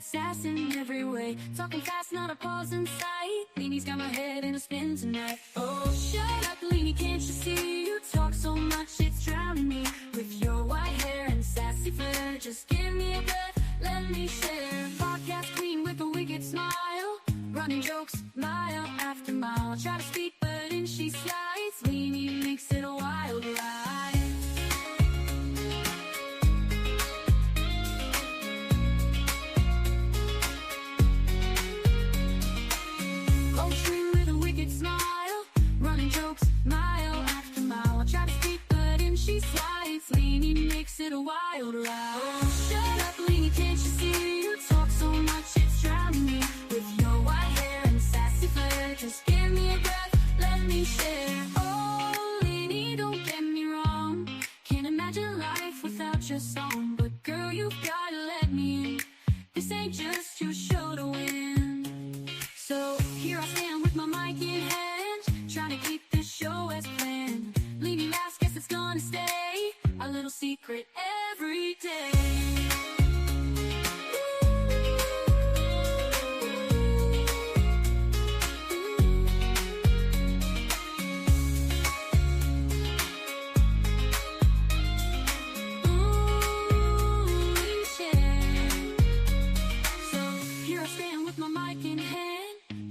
sass in every way. Talking fast, not a pause in sight. Leanie's got my head in a spin tonight. Oh, shut up, Leanie, can't you see? You talk so much, it's drowning me. With your white hair and sassy flair, just give me a breath, let me share. Podcast queen with a wicked smile, running jokes mile after mile. Try to speak, but in she slides. Leanie makes it a wild ride. With a wicked smile, running jokes mile after mile. I try to speak, but in she slides. Leanie makes it a wild ride. Oh, shut up, Leanie, can't you see? You talk so much, it's drowning me. With your white hair and sassy flair, just give me a breath, let me share. Oh, Leanie, don't get me wrong, can't imagine life without your song. But girl, you've gotta let me in. This ain't just your show to win. So here I stand with my mic in hand, trying to keep this show as planned. Leanie laughs, guess it's gonna stay a little secret every day.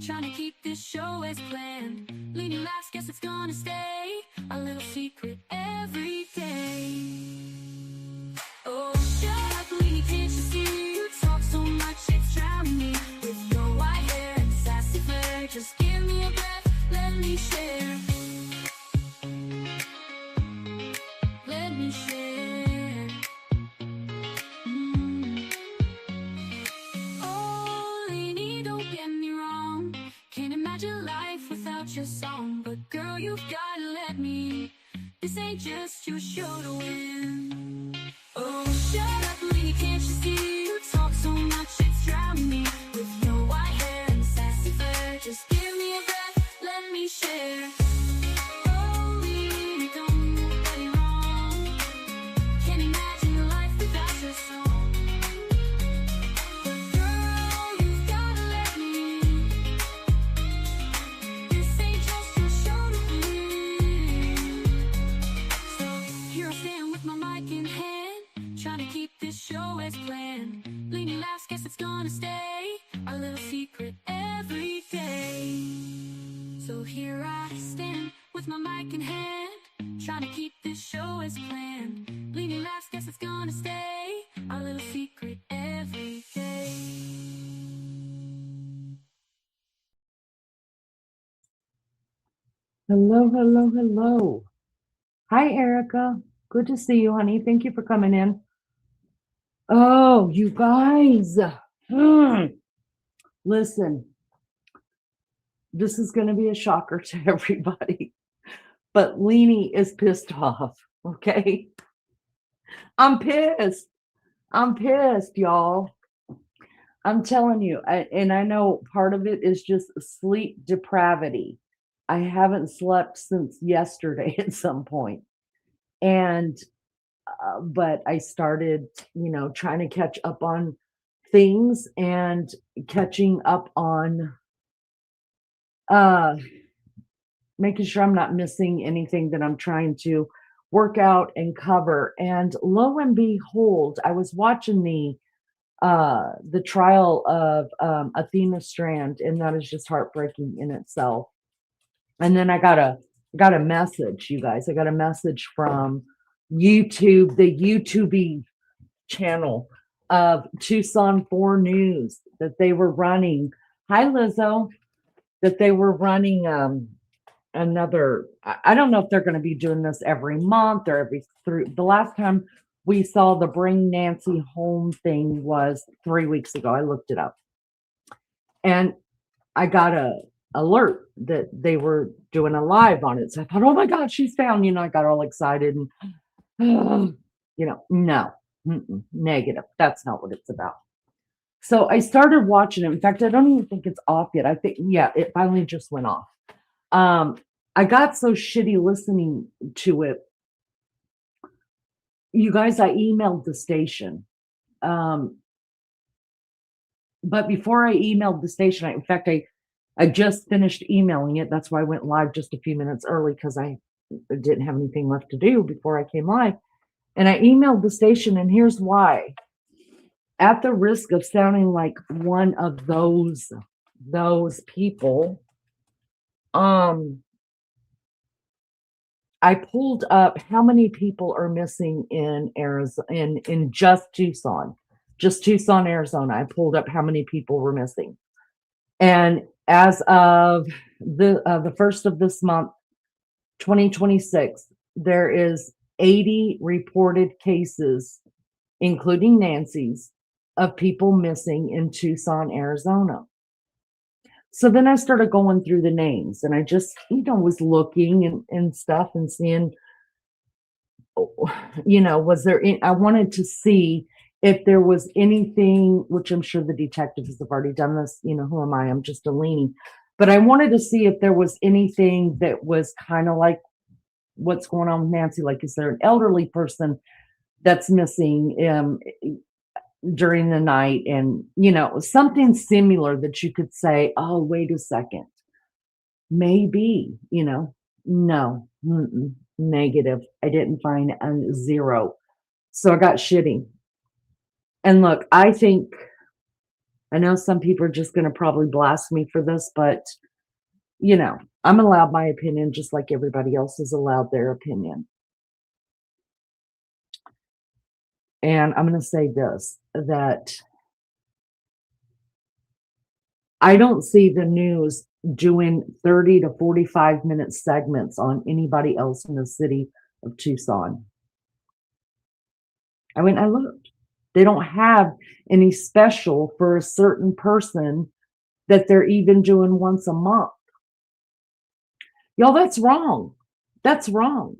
Trying to keep this show as planned. Leanie laughs, guess it's gonna stay a little secret every day. Oh, shut up, Leanie, can't you see? You talk so much, it's drowning me. With your white hair and sassy flair, just give me a breath, let me share. Let me share. Oh, Leanie, don't get me wrong, can't imagine life without your song. But girl, you've gotta let me. This ain't just your show to win. Oh, shut up, Leanie, can't you see? You talk so much, it's drowning me. With your white hair and sassy flair, just give me a breath, let me share. Oh, Leanie, don't get me wrong, can't imagine life without your song. But girl, you've gotta let me. This ain't just your show to win. So here I stand with my mic in hand, trying to keep this show as planned. Leanie laughs, guess it's gonna stay a little secret every day. So here I stand with my mic in hand, trying to keep this show as planned. Leanie laughs, guess it's gonna stay a little secret every day. Hello, hello, hello. Hi, Erica. Good to see you, honey. Thank you for coming in. Oh, you guys. Listen, this is going to be a shocker to everybody, but Leanie is pissed off. Okay. I'm pissed. I'm pissed, y'all. I'm telling you. And I know part of it is just sleep depravity. I haven't slept since yesterday at some point. And, but I started, trying to catch up on things and catching up on, making sure I'm not missing anything that I'm trying to work out and cover. And lo and behold, I was watching the trial of Athena Strand, and that is just heartbreaking in itself. And then I got a message, you guys. I got a message from YouTube, the YouTube channel of Tucson 4 News, that they were running. Hi, Lizzo. That they were running another. I don't know if they're going to be doing this every month or every three. The last time we saw the Bring Nancy Home thing was 3 weeks ago. I looked it up, and I got a alert that they were doing a live on it. So I thought, oh my God, she's found. I got all excited and no, negative. That's not what it's about. So I started watching it. In fact, I don't even think it's off yet. I think, yeah, it finally just went off. I got so shitty listening to it. You guys, I emailed the station. But before I emailed the station, in fact, I just finished emailing it. That's why I went live just a few minutes early, because I didn't have anything left to do before I came live. And I emailed the station, and here's why. At the risk of sounding like one of those people, I pulled up how many people are missing in Arizona, in just Tucson, Arizona. I pulled up how many people were missing, and as of the first of this month, 2026, there is 80 reported cases, including Nancy's, of people missing in Tucson, Arizona. So then I started going through the names, and I just, was looking and stuff and seeing, was there I wanted to see if there was anything, which I'm sure the detectives have already done this, who am I? I'm just a leaning. But I wanted to see if there was anything that was kind of like what's going on with Nancy. Like, is there an elderly person that's missing during the night? And, something similar that you could say, oh, wait a second, maybe, no, negative. I didn't find a zero. So I got shitty. And look, I know some people are just going to probably blast me for this, but, I'm allowed my opinion just like everybody else is allowed their opinion. And I'm going to say this, that I don't see the news doing 30 to 45-minute segments on anybody else in the city of Tucson. I looked. They don't have any special for a certain person that they're even doing once a month. Y'all, that's wrong. That's wrong.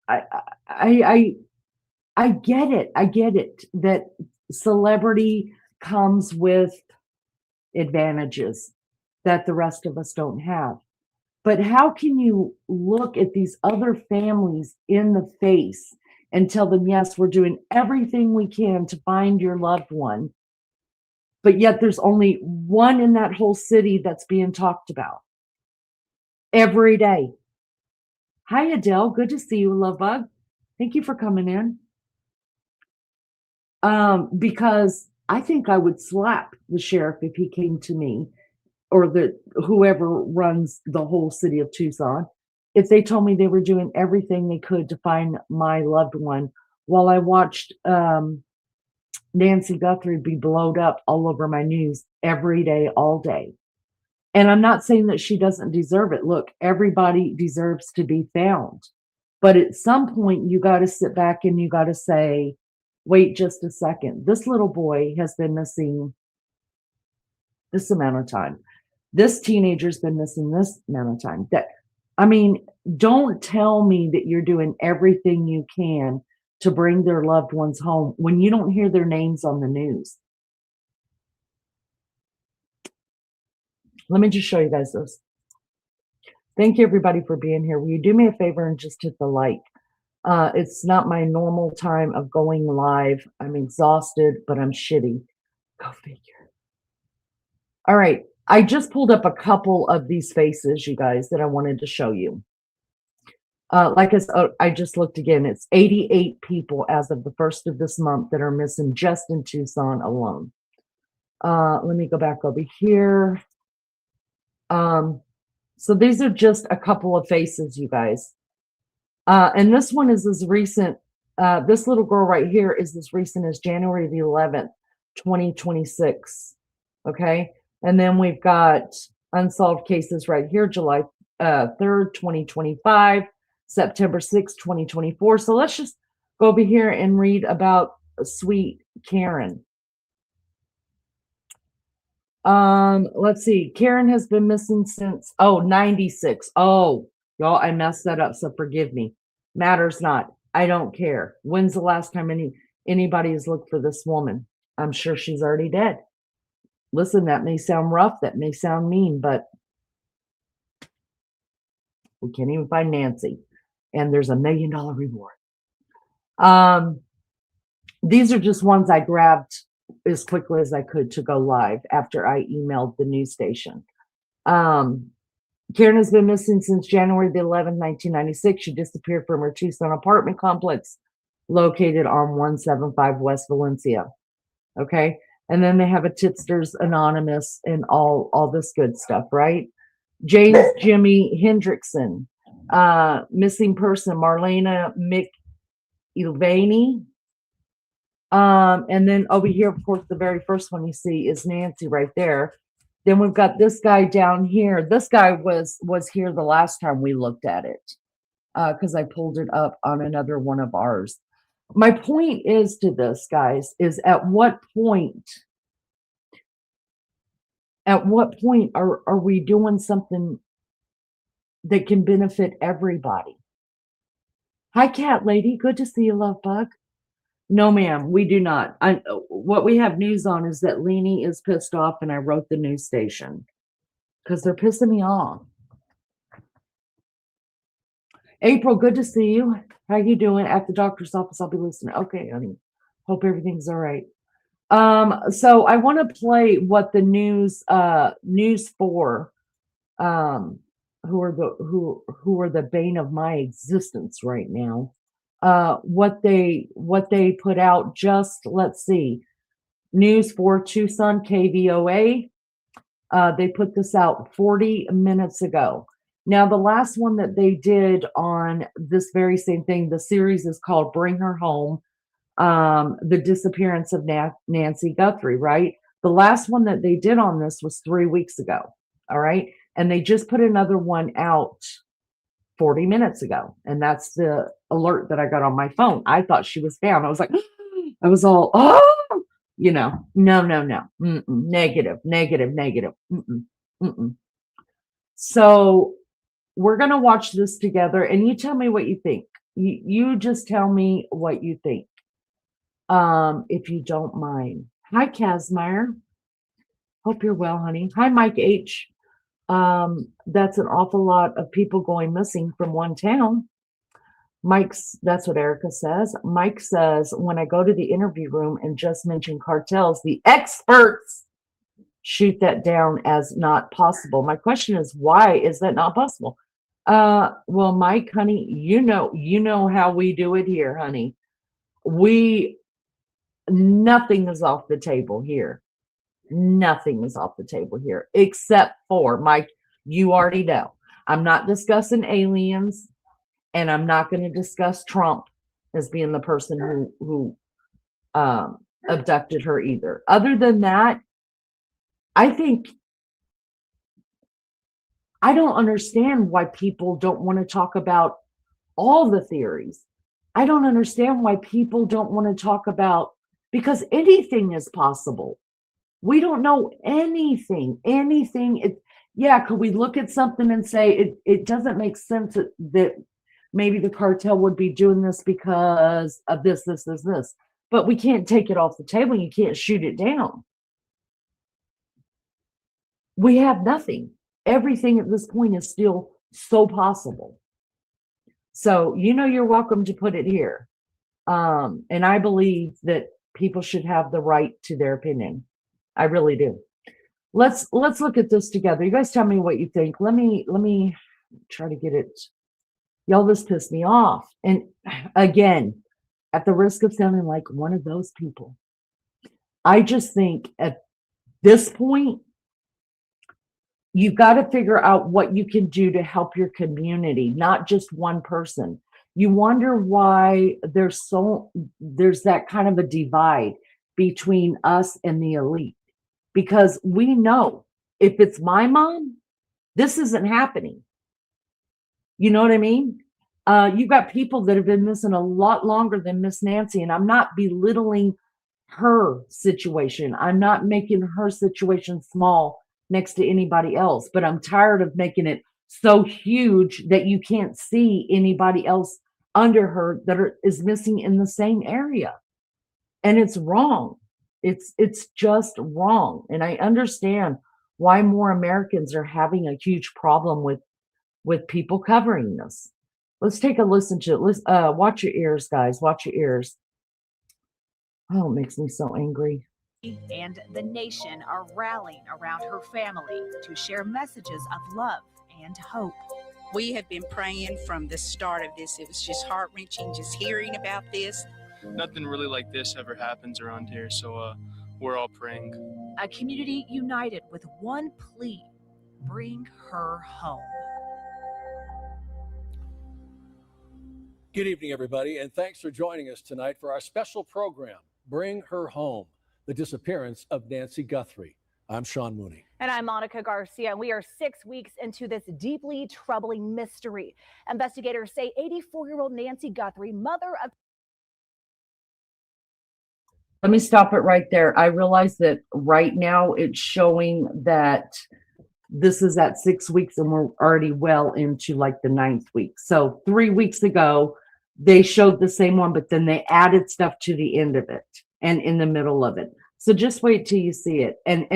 I get it. I get it that celebrity comes with advantages that the rest of us don't have. But how can you look at these other families in the face and tell them, yes, we're doing everything we can to find your loved one, but yet there's only one in that whole city that's being talked about every day? Hi, Adele. Good to see you, love bug. Thank you for coming in. Because I think I would slap the sheriff if he came to me, or whoever runs the whole city of Tucson, if they told me they were doing everything they could to find my loved one, while I watched Nancy Guthrie be blowed up all over my news every day, all day. And I'm not saying that she doesn't deserve it. Look, everybody deserves to be found. But at some point, you got to sit back and you got to say, wait just a second. This little boy has been missing this amount of time. This teenager's been missing this amount of time. Don't tell me that you're doing everything you can to bring their loved ones home when you don't hear their names on the news. Let me just show you guys this. Thank you, everybody, for being here. Will you do me a favor and just hit the like? It's not my normal time of going live. I'm exhausted, but I'm shitty. Go figure. All right. I just pulled up a couple of these faces, you guys, that I wanted to show you. Like I just looked again. It's 88 people as of the first of this month that are missing just in Tucson alone. Let me go back over here. So these are just a couple of faces, you guys. And this one is as recent. This little girl right here is as recent as January the 11th, 2026. Okay. And then we've got unsolved cases right here, July 3rd, 2025, September 6th, 2024. So let's just go over here and read about sweet Karen. Let's see. Karen has been missing since 96. Oh, y'all, I messed that up, so forgive me. Matters not. I don't care. When's the last time anybody has looked for this woman? I'm sure she's already dead. Listen, that may sound rough, that may sound mean, but we can't even find Nancy. And there's $1 million reward. These are just ones I grabbed as quickly as I could to go live after I emailed the news station. Karen has been missing since January the 11th, 1996. She disappeared from her Tucson apartment complex located on 175 West Valencia. Okay. And then they have a Tipsters Anonymous and all this good stuff, right? James Jimmy Hendrickson, missing person Marlena McIlvaney. And then over here, of course, the very first one you see is Nancy right there. Then we've got this guy down here. This guy was here the last time we looked at it, because I pulled it up on another one of ours. My point is to this, guys, is at what point are we doing something that can benefit everybody? Hi, cat lady. Good to see you, love bug. No, ma'am, we do not. What we have news on is that Leanie is pissed off, and I wrote the news station because they're pissing me off. April, good to see you. How you doing? At the doctor's office, I'll be listening. Okay, honey. Hope everything's all right. So I want to play what the news 4, who are the bane of my existence right now. What they put out, just let's see. News 4 Tucson KVOA. They put this out 40 minutes ago. Now, the last one that they did on this very same thing, the series is called Bring Her Home, the disappearance of Nancy Guthrie, right? The last one that they did on this was 3 weeks ago, all right? And they just put another one out 40 minutes ago, and that's the alert that I got on my phone. I thought she was found. I was like, I was all, oh, no. Negative. So we're going to watch this together, and you tell me what you think. You just tell me what you think, if you don't mind. Hi, Casmire. Hope you're well, honey. Hi, Mike H. That's an awful lot of people going missing from one town. That's what Erica says. Mike says, when I go to the interview room and just mention cartels, the experts shoot that down as not possible. My question is, why is that not possible? Well, Mike, honey, you know how we do it here, honey. Nothing is off the table here. Nothing is off the table here, except for, Mike, you already know, I'm not discussing aliens, and I'm not going to discuss Trump as being the person who abducted her either. Other than that, I don't understand why people don't want to talk about all the theories. I don't understand why people don't want to talk about, because anything is possible. We don't know anything. Could we look at something and say it doesn't make sense that maybe the cartel would be doing this because of this, but we can't take it off the table. You can't shoot it down. We have nothing. Everything at this point is still so possible. So, you're welcome to put it here. And I believe that people should have the right to their opinion. I really do. Let's look at this together. You guys tell me what you think. Let me try to get it. Y'all, this pissed me off. And again, at the risk of sounding like one of those people, I just think at this point, you've got to figure out what you can do to help your community, not just one person. You wonder why there's that kind of a divide between us and the elite, because we know if it's my mom, this isn't happening. You know what I mean? You've got people that have been missing a lot longer than Miss Nancy, and I'm not belittling her situation. I'm not making her situation small next to anybody else, but I'm tired of making it so huge that you can't see anybody else under her that is missing in the same area. And it's wrong. It's just wrong. And I understand why more Americans are having a huge problem with people covering this. Let's take a listen to it. Watch your ears, guys. Watch your ears. Oh, it makes me so angry. and the nation are rallying around her family to share messages of love and hope. We have been praying from the start of this. It was just heart-wrenching just hearing about this. Nothing really like this ever happens around here, so we're all praying. A community united with one plea: bring her home. Good evening, everybody, and thanks for joining us tonight for our special program, Bring Her Home, the disappearance of Nancy Guthrie. I'm Sean Mooney. And I'm Monica Garcia, and we are 6 weeks into this deeply troubling mystery. Investigators say 84-year-old Nancy Guthrie, mother of... Let me stop it right there. I realize that right now it's showing that this is at 6 weeks and we're already well into like the 9th week. So 3 weeks ago, they showed the same one, but then they added stuff to the end of it and in the middle of it. So just wait till you see it. And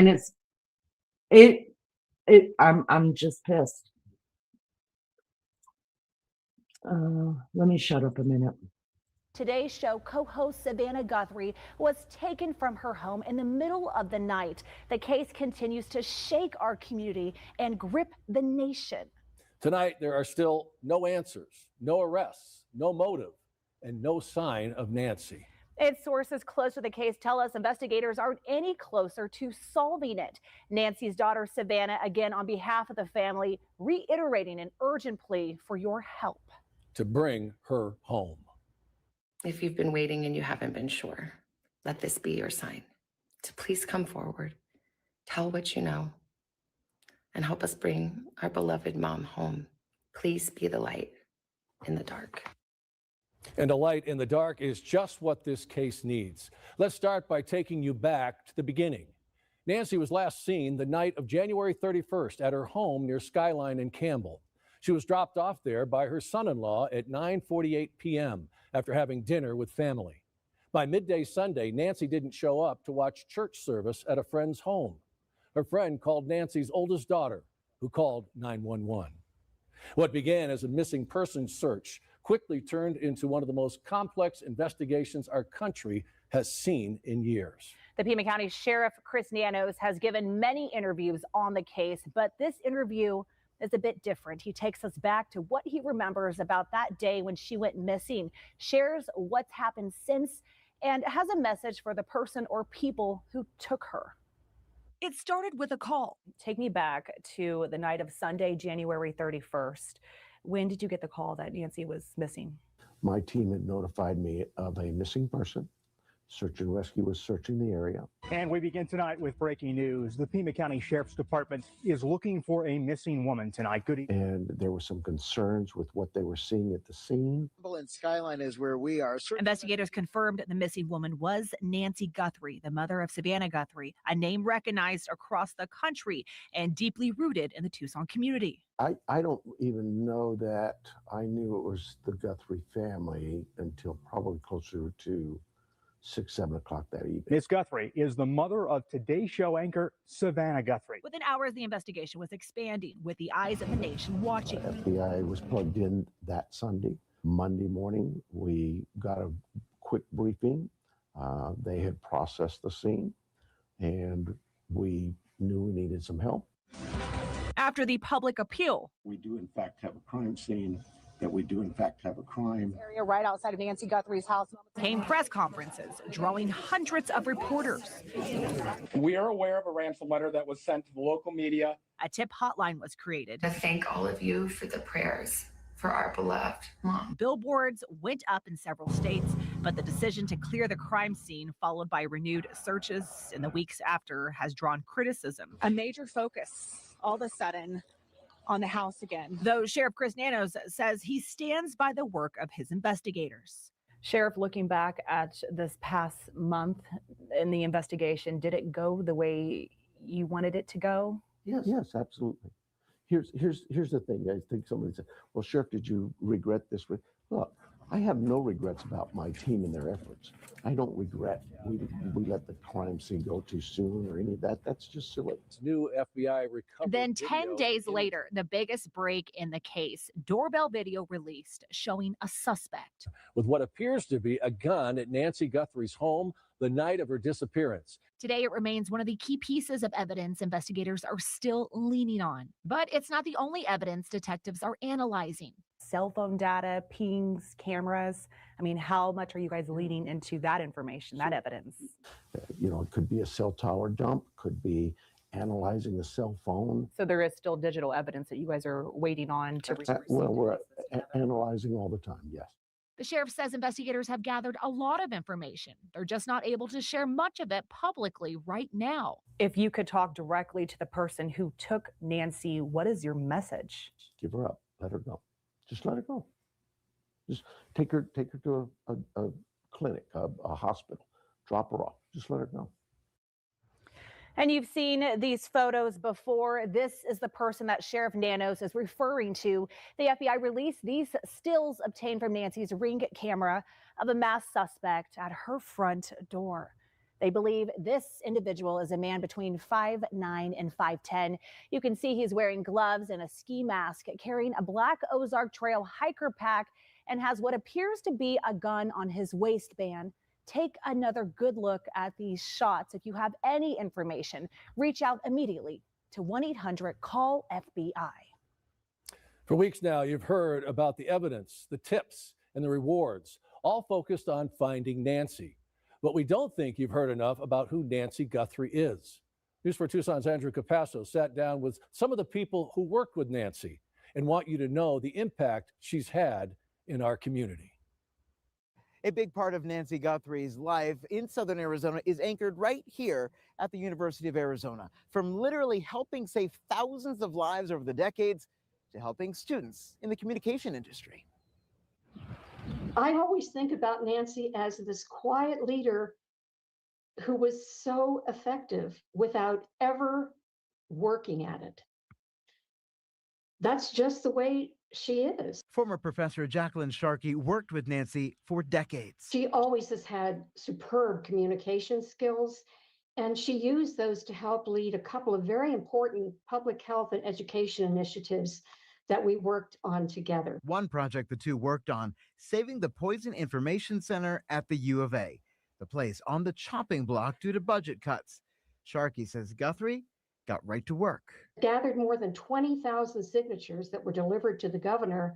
I'm just pissed. Let me shut up a minute. Today's show co-host Savannah Guthrie was taken from her home in the middle of the night. The case continues to shake our community and grip the nation. Tonight, there are still no answers, no arrests, no motive, and no sign of Nancy. Its sources close to the case tell us investigators aren't any closer to solving it. Nancy's daughter, Savannah, again on behalf of the family, reiterating an urgent plea for your help. To bring her home. If you've been waiting and you haven't been sure, let this be your sign to please come forward, tell what you know, and help us bring our beloved mom home. Please be the light in the dark. And a light in the dark is just what this case needs. Let's start by taking you back to the beginning. Nancy was last seen the night of January 31st at her home near Skyline in Campbell. She was dropped off there by her son-in-law at 9:48 p.m. after having dinner with family. By midday Sunday, Nancy didn't show up to watch church service at a friend's home. Her friend called Nancy's oldest daughter, who called 911. What began as a missing persons search quickly turned into one of the most complex investigations our country has seen in years. The Pima County Sheriff Chris Nanos has given many interviews on the case, but this interview is a bit different. He takes us back to what he remembers about that day when she went missing, shares what's happened since, and has a message for the person or people who took her. It started with a call. Take me back to the night of Sunday, January 31st. When did you get the call that Nancy was missing? My team had notified me of a missing person. Search and rescue was searching the area. And we begin tonight with breaking news. The Pima County Sheriff's Department is looking for a missing woman tonight. Good evening. And there were some concerns with what they were seeing at the scene. And Skyline is where we are. Investigators confirmed the missing woman was Nancy Guthrie, the mother of Savannah Guthrie, a name recognized across the country and deeply rooted in the Tucson community. I don't even know that I knew it was the Guthrie family until probably closer to 6, 7 o'clock that evening. Miss Guthrie is the mother of Today's Show anchor Savannah Guthrie. Within hours, the investigation was expanding with the eyes of the nation watching. FBI was plugged in that Sunday. Monday morning, we got a quick briefing. They had processed the scene, and we knew we needed some help. After the public appeal, We do, in fact, have a crime scene, that we do, in fact, have a crime. Area right outside of Nancy Guthrie's house. came press conferences, drawing hundreds of reporters. We are aware of a ransom letter that was sent to the local media. A tip hotline was created. To thank all of you for the prayers for our beloved mom. Billboards went up in several states, but the decision to clear the crime scene, followed by renewed searches in the weeks after, has drawn criticism. A major focus all of a sudden on the house again. Though Sheriff Chris Nanos says he stands by the work of his investigators. Sheriff, looking back at this past month in the investigation, did it go the way you wanted it to go? Yes, absolutely. Here's the thing. I think somebody said, well, Sheriff, did you regret this? Look, I have no regrets about my team and their efforts. I don't regret we let the crime scene go too soon or any of that. That's just silly. New FBI recovery. Then 10 days later, the biggest break in the case, doorbell video released showing a suspect with what appears to be a gun at Nancy Guthrie's home the night of her disappearance. Today, it remains one of the key pieces of evidence investigators are still leaning on. But it's not the only evidence detectives are analyzing. Cell phone data, pings, cameras. I mean, how much are you guys leaning into that information, that evidence? You know, it could be a cell tower dump, could be analyzing the cell phone. So there is still digital evidence that you guys are waiting on to receive. Well, we're analyzing all the time, yes. The sheriff says investigators have gathered a lot of information. They're just not able to share much of it publicly right now. If you could talk directly to the person who took Nancy, what is your message? Give her up, let her go. Just let her go. Just take her to a clinic, a hospital, drop her off, just let her go. And you've seen these photos before. This is the person that Sheriff Nanos is referring to. The FBI released these stills obtained from Nancy's Ring camera of a masked suspect at her front door. They believe this individual is a man between 5'9" and 5'10". You can see he's wearing gloves and a ski mask, carrying a black Ozark Trail hiker pack, and has what appears to be a gun on his waistband. Take another good look at these shots. If you have any information, reach out immediately to 1-800-CALL-FBI. For weeks now, you've heard about the evidence, the tips, and the rewards, all focused on finding Nancy. But we don't think you've heard enough about who Nancy Guthrie is. News 4 Tucson's Andrew Capasso sat down with some of the people who worked with Nancy and want you to know the impact she's had in our community. A big part of Nancy Guthrie's life in Southern Arizona is anchored right here at the University of Arizona. From literally helping save thousands of lives over the decades to helping students in the communication industry. I always think about Nancy as this quiet leader who was so effective without ever working at it. That's just the way she is. Former professor Jacqueline Sharkey worked with Nancy for decades. She always has had superb communication skills, and she used those to help lead a couple of very important public health and education initiatives that we worked on together. One project the two worked on, saving the Poison Information Center at the U of A, the place on the chopping block due to budget cuts. Sharkey says Guthrie got right to work. Gathered more than 20,000 signatures that were delivered to the governor,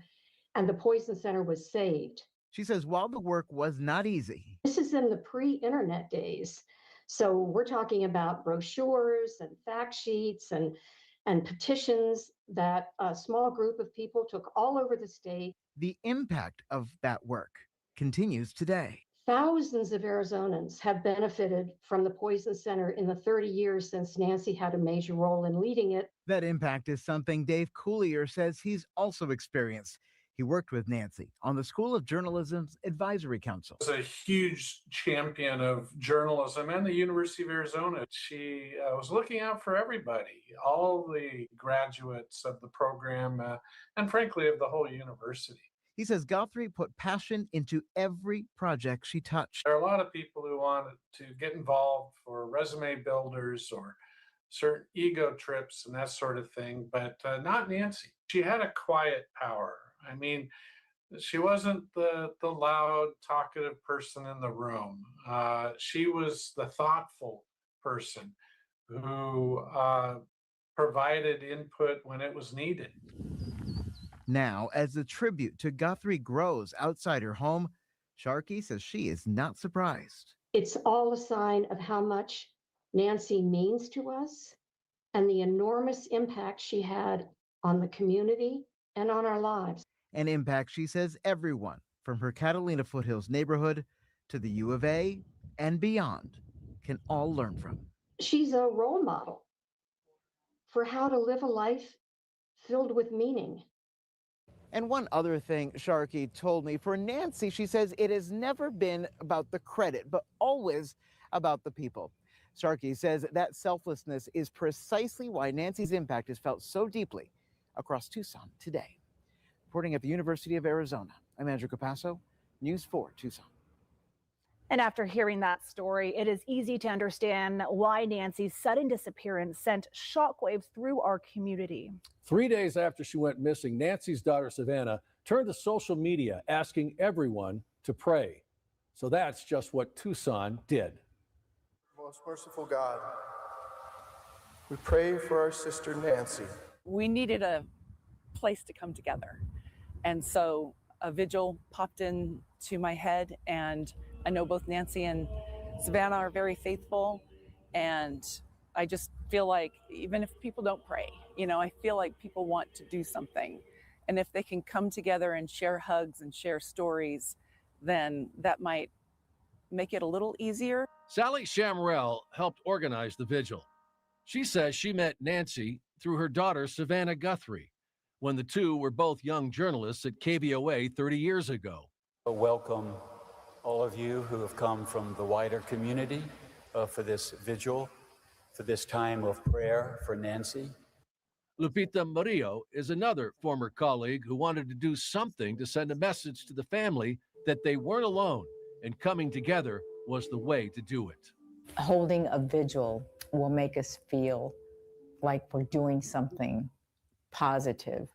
and the Poison Center was saved. She says while the work was not easy. This is in the pre-internet days. So we're talking about brochures and fact sheets and petitions that a small group of people took all over the state. The impact of that work continues today. Thousands of Arizonans have benefited from the Poison Center in the 30 years since Nancy had a major role in leading it. That impact is something Dave Coulier says he's also experienced. He worked with Nancy on the School of Journalism's Advisory Council. Was a huge champion of journalism and the University of Arizona. She was looking out for everybody, all the graduates of the program, and frankly, of the whole university. He says Guthrie put passion into every project she touched. There are a lot of people who wanted to get involved for resume builders or certain ego trips and that sort of thing, but not Nancy. She had a quiet power. I mean, she wasn't the loud, talkative person in the room. She was the thoughtful person who provided input when it was needed. Now, as the tribute to Guthrie grows outside her home, Sharkey says she is not surprised. It's all a sign of how much Nancy means to us and the enormous impact she had on the community and on our lives. An impact she says everyone from her Catalina Foothills neighborhood to the U of A and beyond can all learn from. She's a role model for how to live a life filled with meaning. And one other thing Sharkey told me, for Nancy, she says it has never been about the credit, but always about the people. Sharkey says that selflessness is precisely why Nancy's impact is felt so deeply across Tucson today. Reporting at the University of Arizona, I'm Andrew Capasso, News 4 Tucson. And after hearing that story, it is easy to understand why Nancy's sudden disappearance sent shockwaves through our community. 3 days after she went missing, Nancy's daughter, Savannah, turned to social media asking everyone to pray. So that's just what Tucson did. Most merciful God, we pray for our sister Nancy. We needed a place to come together. And so a vigil popped into my head, and I know both Nancy and Savannah are very faithful. And I just feel like even if people don't pray, I feel like people want to do something. And if they can come together and share hugs and share stories, then that might make it a little easier. Sally Shamrell helped organize the vigil. She says she met Nancy through her daughter, Savannah Guthrie, when the two were both young journalists at KVOA 30 years ago. Welcome all of you who have come from the wider community for this vigil, for this time of prayer for Nancy. Lupita Murillo is another former colleague who wanted to do something to send a message to the family that they weren't alone, and coming together was the way to do it. Holding a vigil will make us feel like we're doing something positive.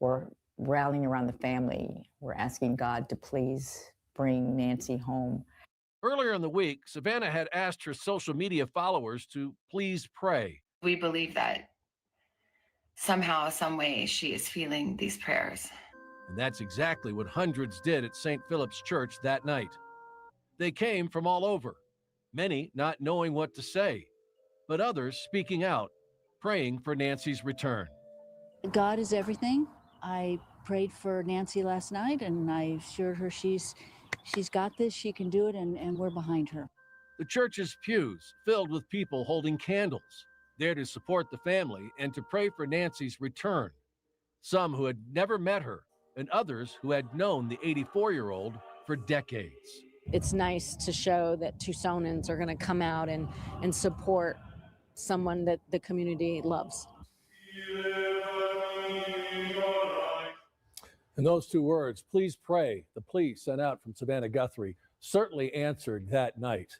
We're rallying around the family. We're asking God to please bring Nancy home. Earlier in the week, Savannah had asked her social media followers to please pray. We believe that somehow, some way, she is feeling these prayers. And that's exactly what hundreds did at St. Philip's Church that night. They came from all over, many not knowing what to say, but others speaking out, praying for Nancy's return. God is everything. I prayed for Nancy last night, and I assured her she's got this, she can do it, and we're behind her. The church's pews filled with people holding candles, there to support the family and to pray for Nancy's return. Some who had never met her, and others who had known the 84-year-old for decades. It's nice to show that Tucsonans are going to come out and support someone that the community loves. And those two words, please pray, the plea sent out from Savannah Guthrie, certainly answered that night.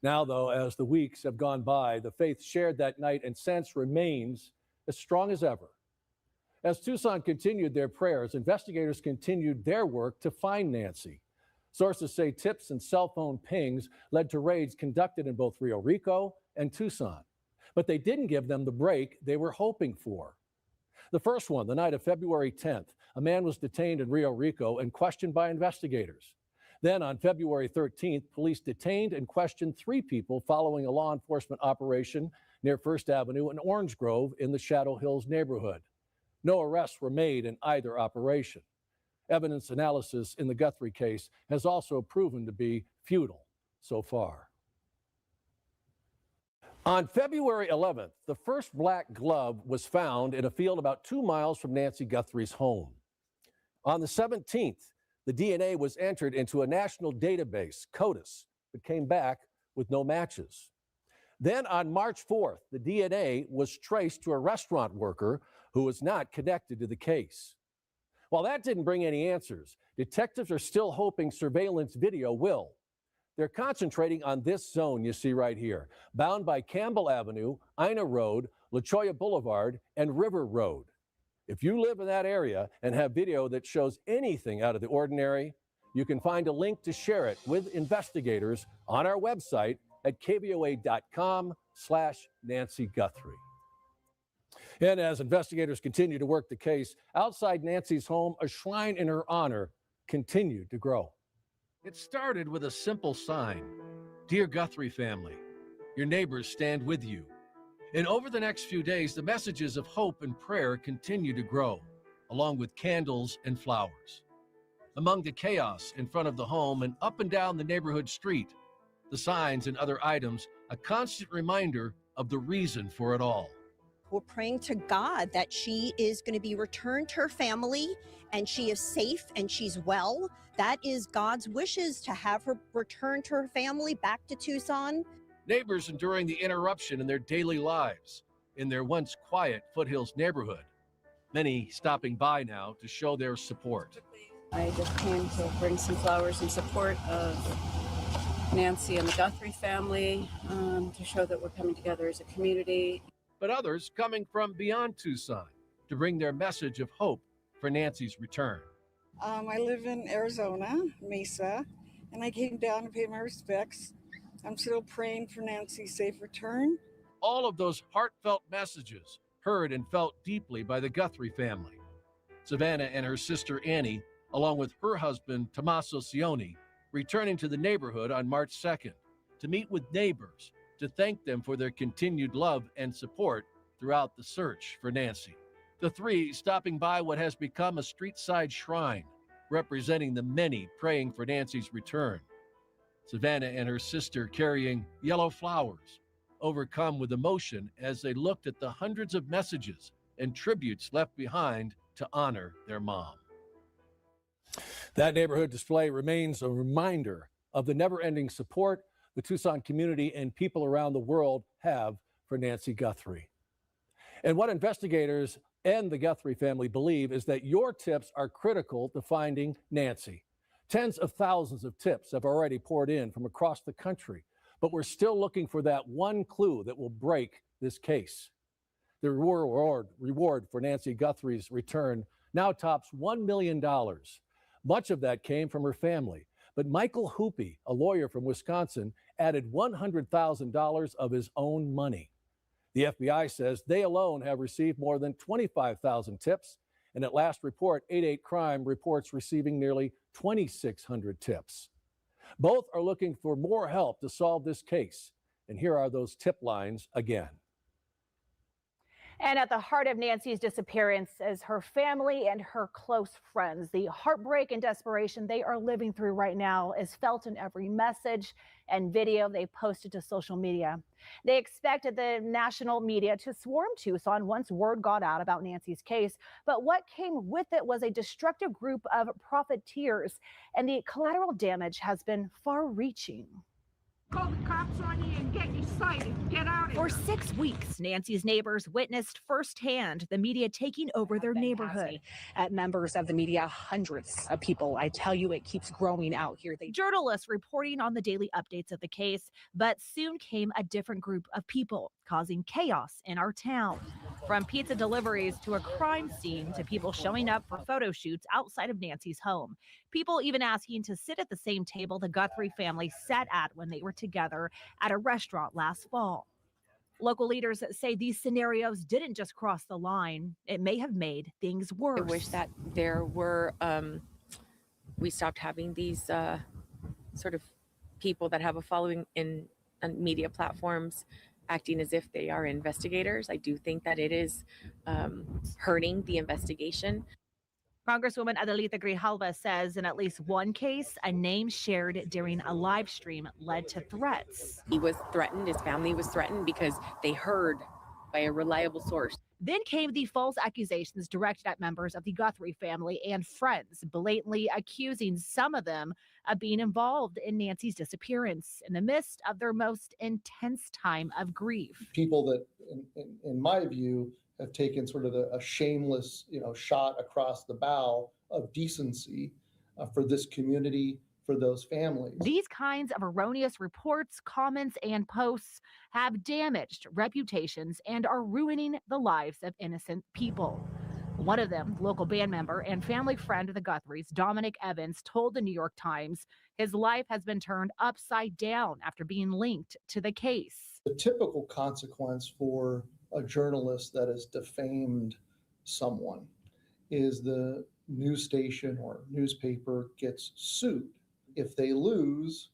Now, though, as the weeks have gone by, the faith shared that night and since remains as strong as ever. As Tucson continued their prayers, investigators continued their work to find Nancy. Sources say tips and cell phone pings led to raids conducted in both Rio Rico and Tucson. But they didn't give them the break they were hoping for. The first one, the night of February 10th, a man was detained in Rio Rico and questioned by investigators. Then on February 13th, police detained and questioned 3 people following a law enforcement operation near First Avenue and Orange Grove in the Shadow Hills neighborhood. No arrests were made in either operation. Evidence analysis in the Guthrie case has also proven to be futile so far. On February 11th, the first black glove was found in a field about 2 miles from Nancy Guthrie's home. On the 17th, the DNA was entered into a national database, CODIS, but came back with no matches. Then on March 4th, the DNA was traced to a restaurant worker who was not connected to the case. While that didn't bring any answers, detectives are still hoping surveillance video will. They're concentrating on this zone you see right here, bound by Campbell Avenue, Ina Road, La Cholla Boulevard, and River Road. If you live in that area and have video that shows anything out of the ordinary, you can find a link to share it with investigators on our website at kvoa.com/Nancy Guthrie. And as investigators continue to work the case, outside Nancy's home, a shrine in her honor continued to grow. It started with a simple sign, "Dear Guthrie family, your neighbors stand with you." And over the next few days, the messages of hope and prayer continue to grow, along with candles and flowers. Among the chaos in front of the home and up and down the neighborhood street, the signs and other items, a constant reminder of the reason for it all. We're praying to God that she is going to be returned to her family and she is safe and she's well. That is God's wishes, to have her return to her family back to Tucson. Neighbors enduring the interruption in their daily lives in their once quiet Foothills neighborhood. Many stopping by now to show their support. I just came to bring some flowers in support of Nancy and the Guthrie family, to show that we're coming together as a community. But others coming from beyond Tucson to bring their message of hope for Nancy's return. I live in Arizona, Mesa, and I came down to pay my respects I'm still praying for Nancy's safe return. All of those heartfelt messages heard and felt deeply by the Guthrie family. Savannah and her sister Annie, along with her husband Tommaso Cioni, returning to the neighborhood on March 2nd to meet with neighbors, to thank them for their continued love and support throughout the search for Nancy. The three stopping by what has become a street-side shrine, representing the many praying for Nancy's return. Savannah and her sister carrying yellow flowers, overcome with emotion as they looked at the hundreds of messages and tributes left behind to honor their mom. That neighborhood display remains a reminder of the never-ending support the Tucson community and people around the world have for Nancy Guthrie. And what investigators and the Guthrie family believe is that your tips are critical to finding Nancy. Tens of thousands of tips have already poured in from across the country, but we're still looking for that one clue that will break this case. The reward for Nancy Guthrie's return now tops $1 million. Much of that came from her family, but Michael Hoopy, a lawyer from Wisconsin, added $100,000 of his own money. The FBI says they alone have received more than 25,000 tips, and at last report, 88 Crime reports receiving nearly 2,600 tips. Both are looking for more help to solve this case, and here are those tip lines again. And at the heart of Nancy's disappearance is her family and her close friends. The heartbreak and desperation they are living through right now is felt in every message and video they posted to social media. They expected the national media to swarm Tucson once word got out about Nancy's case, but what came with it was a destructive group of profiteers, and the collateral damage has been far-reaching. Call the cops on you and get you cited. Get out of here. For 6 weeks, Nancy's neighbors witnessed firsthand the media taking over their neighborhood. At members of the media, hundreds of people. I tell you, it keeps growing out here. Journalists reporting on the daily updates of the case, but soon came a different group of people, causing chaos in our town. From pizza deliveries to a crime scene to people showing up for photo shoots outside of Nancy's home. People even asking to sit at the same table the Guthrie family sat at when they were together at a restaurant last fall. Local leaders say these scenarios didn't just cross the line, it may have made things worse. I wish that there were, we stopped having these sort of people that have a following on media platforms acting as if they are investigators. I do think that it is hurting the investigation. Congresswoman Adelita Grijalva says in at least one case, a name shared during a live stream led to threats. He was threatened, his family was threatened because they heard by a reliable source. Then came the false accusations directed at members of the Guthrie family and friends, blatantly accusing some of them of being involved in Nancy's disappearance in the midst of their most intense time of grief. People that, in my view, have taken sort of a shameless, shot across the bow of decency for this community, for those families. These kinds of erroneous reports, comments, and posts have damaged reputations and are ruining the lives of innocent people. One of them, local band member and family friend of the Guthries, Dominic Evans, told the New York Times his life has been turned upside down after being linked to the case. The typical consequence for a journalist that has defamed someone is the news station or newspaper gets sued. If they lose,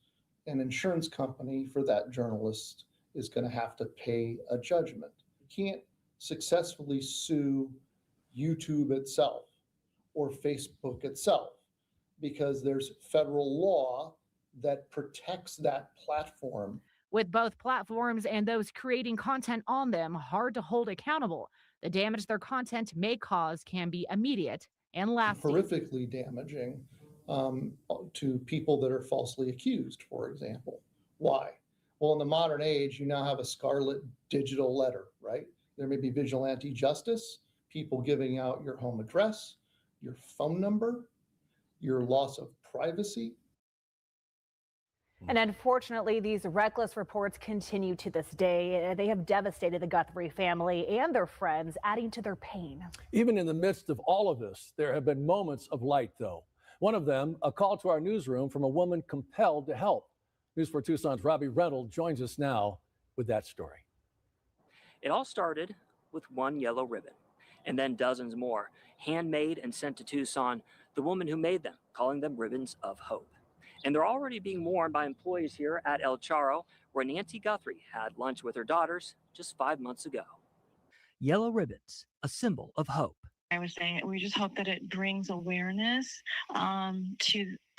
an insurance company for that journalist is going to have to pay a judgment. You can't successfully sue YouTube itself or Facebook itself because there's federal law that protects that platform. With both platforms and those creating content on them hard to hold accountable, the damage their content may cause can be immediate and lasting. Horrifically damaging to people that are falsely accused, for example. Why? Well, in the modern age, you now have a scarlet digital letter, right? There may be vigilante justice, people giving out your home address, your phone number, your loss of privacy. And unfortunately, these reckless reports continue to this day. They have devastated the Guthrie family and their friends, adding to their pain. Even in the midst of all of this, there have been moments of light, though. One of them, a call to our newsroom from a woman compelled to help. News 4 Tucson's Robbie Reynolds joins us now with that story. It all started with one yellow ribbon, and then dozens more, handmade and sent to Tucson, the woman who made them, calling them ribbons of hope. And they're already being worn by employees here at El Charro, where Nancy Guthrie had lunch with her daughters just 5 months ago. Yellow ribbons, a symbol of hope. I was saying we just hope that it brings awareness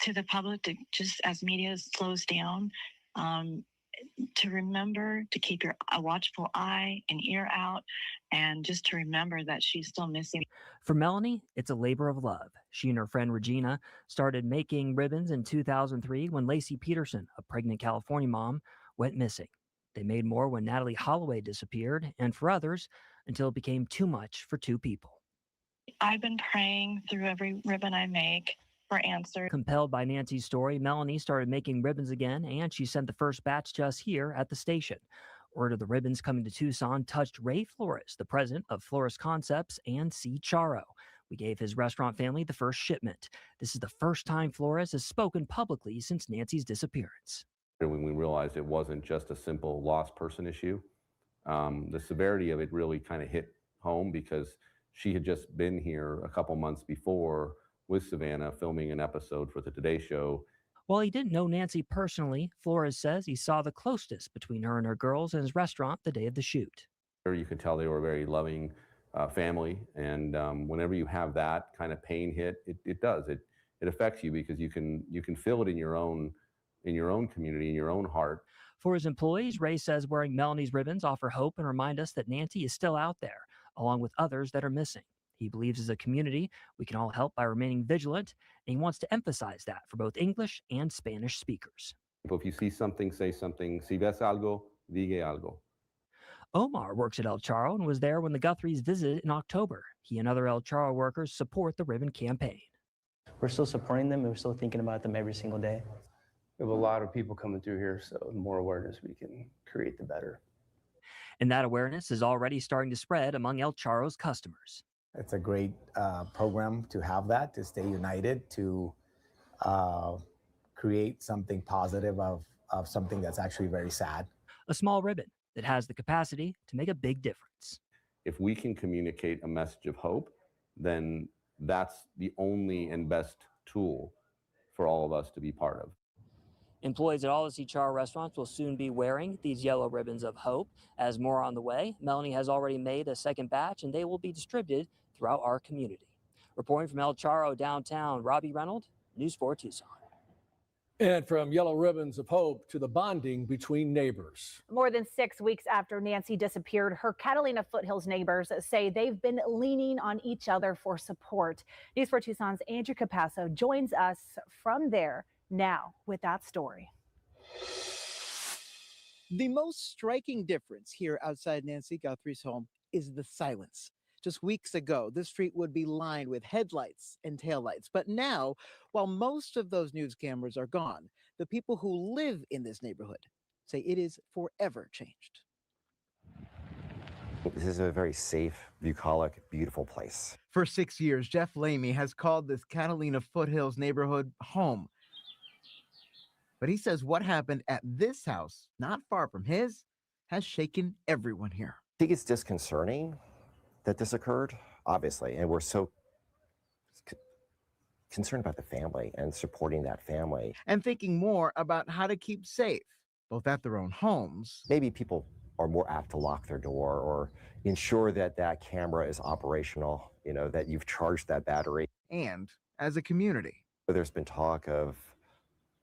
to the public, to just as media slows down, to remember to keep a watchful eye and ear out, and just to remember that she's still missing. For Melanie, it's a labor of love. She and her friend Regina started making ribbons in 2003 when Lacey Peterson, a pregnant California mom, went missing. They made more when Natalie Holloway disappeared, and for others, until it became too much for two people. I've been praying through every ribbon I make for answers. Compelled by Nancy's story, Melanie started making ribbons again, and she sent the first batch to us here at the station. Word of the ribbons coming to Tucson touched Ray Flores, the president of Flores Concepts and C. Charro. We gave his restaurant family the first shipment. This is the first time Flores has spoken publicly since Nancy's disappearance. When we realized it wasn't just a simple lost person issue, the severity of it really kind of hit home because she had just been here a couple months before with Savannah filming an episode for the Today Show. While he didn't know Nancy personally, Flores says he saw the closeness between her and her girls in his restaurant the day of the shoot. You could tell they were a very loving family, and whenever you have that kind of pain hit, it does. It affects you because you can feel it in your own community, in your own heart. For his employees, Ray says wearing Melanie's ribbons offer hope and remind us that Nancy is still out there, along with others that are missing. He believes as a community, we can all help by remaining vigilant, and he wants to emphasize that for both English and Spanish speakers. If you see something, say something. Si ves algo, diga algo. Omar works at El Charro and was there when the Guthries visited in October. He and other El Charro workers support the ribbon campaign. We're still supporting them, and we're still thinking about them every single day. We have a lot of people coming through here, so the more awareness we can create, the better. And that awareness is already starting to spread among El Charro's customers. It's a great program to have that, to stay united, to create something positive of something that's actually very sad. A small ribbon that has the capacity to make a big difference. If we can communicate a message of hope, then that's the only and best tool for all of us to be part of. Employees at all the C. Charro restaurants will soon be wearing these yellow ribbons of hope. As more on the way, Melanie has already made a second batch, and they will be distributed throughout our community. Reporting from El Charro downtown, Robbie Reynolds, News 4 Tucson. And from yellow ribbons of hope to the bonding between neighbors. More than 6 weeks after Nancy disappeared, her Catalina Foothills neighbors say they've been leaning on each other for support. News 4 Tucson's Andrew Capasso joins us from there now with that story. The most striking difference here outside Nancy Guthrie's home is the silence. Just weeks ago, the street would be lined with headlights and taillights. But now, while most of those news cameras are gone, the people who live in this neighborhood say it is forever changed. This is a very safe, bucolic, beautiful place. For 6 years, Jeff Lamy has called this Catalina Foothills neighborhood home. But he says what happened at this house, not far from his, has shaken everyone here. I think it's disconcerting that this occurred, obviously, and we're so concerned about the family and supporting that family. And thinking more about how to keep safe, both at their own homes. Maybe people are more apt to lock their door or ensure that that camera is operational, that you've charged that battery. And as a community. There's been talk of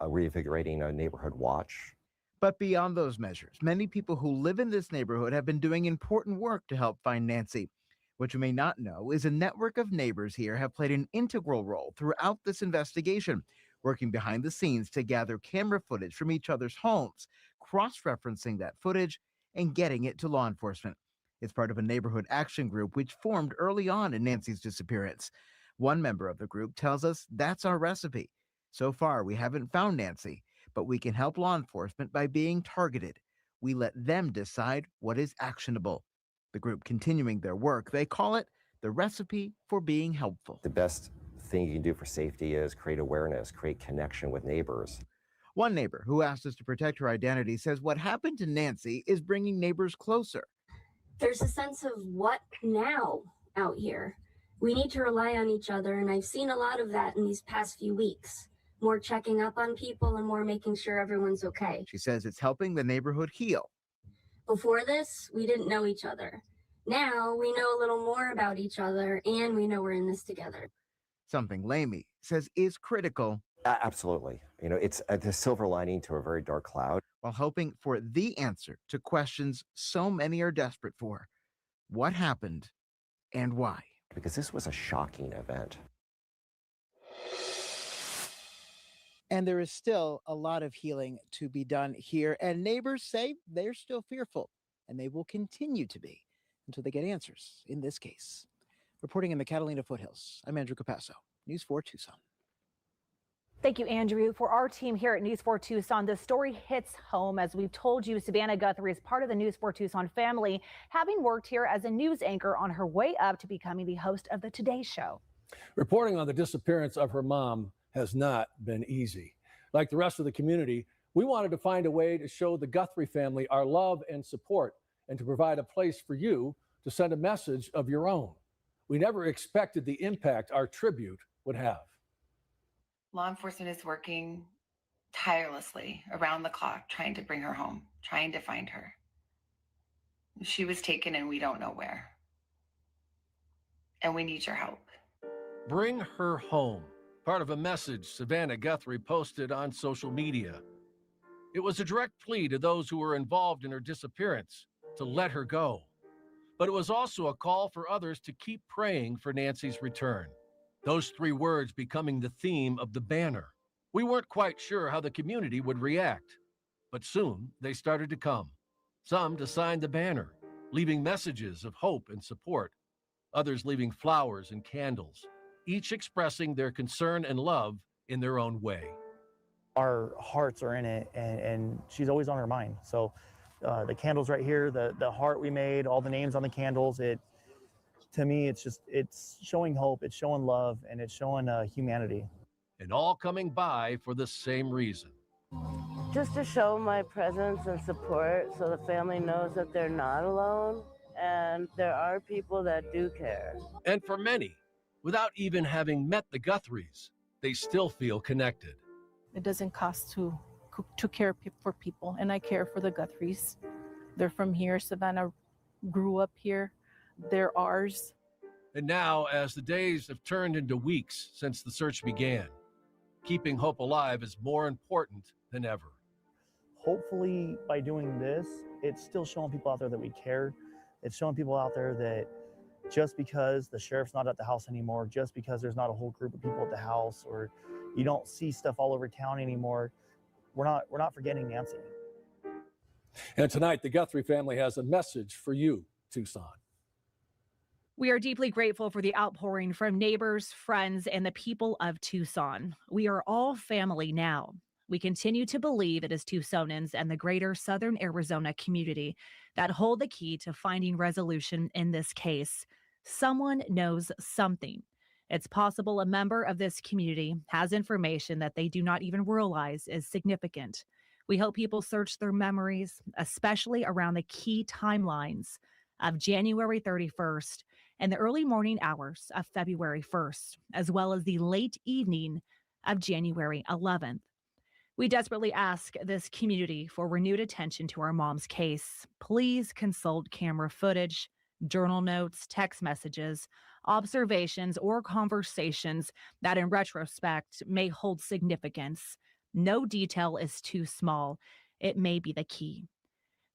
reinvigorating a neighborhood watch. But beyond those measures, many people who live in this neighborhood have been doing important work to help find Nancy. What you may not know is a network of neighbors here have played an integral role throughout this investigation, working behind the scenes to gather camera footage from each other's homes, cross-referencing that footage and getting it to law enforcement. It's part of a neighborhood action group which formed early on in Nancy's disappearance. One member of the group tells us that's our recipe. So far, we haven't found Nancy, but we can help law enforcement by being targeted. We let them decide what is actionable. The group continuing their work, they call it the recipe for being helpful. The best thing you can do for safety is create awareness, create connection with neighbors. One neighbor who asked us to protect her identity says what happened to Nancy is bringing neighbors closer. There's a sense of what now out here. We need to rely on each other, and I've seen a lot of that in these past few weeks. More checking up on people and more making sure everyone's okay. She says it's helping the neighborhood heal. Before this, we didn't know each other. Now we know a little more about each other, and we know we're in this together. Something Lamy says is critical. Absolutely. You know, it's the silver lining to a very dark cloud. While hoping for the answer to questions so many are desperate for. What happened and why? Because this was a shocking event. And there is still a lot of healing to be done here. And neighbors say they're still fearful, and they will continue to be until they get answers in this case. Reporting in the Catalina foothills, I'm Andrew Capasso, News 4 Tucson. Thank you, Andrew. For our team here at News 4 Tucson, the story hits home. As we've told you, Savannah Guthrie is part of the News 4 Tucson family, having worked here as a news anchor on her way up to becoming the host of the Today Show. Reporting on the disappearance of her mom has not been easy. Like the rest of the community, we wanted to find a way to show the Guthrie family our love and support, and to provide a place for you to send a message of your own. We never expected the impact our tribute would have. Law enforcement is working tirelessly around the clock, trying to bring her home, trying to find her. She was taken and we don't know where. And we need your help. Bring her home. Part of a message Savannah Guthrie posted on social media. It was a direct plea to those who were involved in her disappearance to let her go. But it was also a call for others to keep praying for Nancy's return. Those three words becoming the theme of the banner. We weren't quite sure how the community would react, but soon they started to come. Some to sign the banner, leaving messages of hope and support. Others leaving flowers and candles, each expressing their concern and love in their own way. Our hearts are in it, and she's always on her mind. So the candles right here, the heart we made, all the names on the candles, to me, it's showing hope, it's showing love, and it's showing humanity. And all coming by for the same reason. Just to show my presence and support so the family knows that they're not alone and there are people that do care. And for many, without even having met the Guthries, they still feel connected. It doesn't cost to care for people, and I care for the Guthries. They're from here. Savannah grew up here. They're ours. And now, as the days have turned into weeks since the search began, keeping hope alive is more important than ever. Hopefully, by doing this, it's still showing people out there that we care. It's showing people out there that just because the sheriff's not at the house anymore, just because there's not a whole group of people at the house, or you don't see stuff all over town anymore, we're not forgetting Nancy. And tonight, the Guthrie family has a message for you, Tucson. We are deeply grateful for the outpouring from neighbors, friends, and the people of Tucson. We are all family now. We continue to believe it is Tucsonans and the greater Southern Arizona community that hold the key to finding resolution in this case. Someone knows something. It's possible a member of this community has information that they do not even realize is significant. We hope people search their memories, especially around the key timelines of January 31st and the early morning hours of February 1st, as well as the late evening of January 11th. We desperately ask this community for renewed attention to our mom's case. Please consult camera footage, journal notes, text messages, observations, or conversations that in retrospect may hold significance. No detail is too small. It may be the key.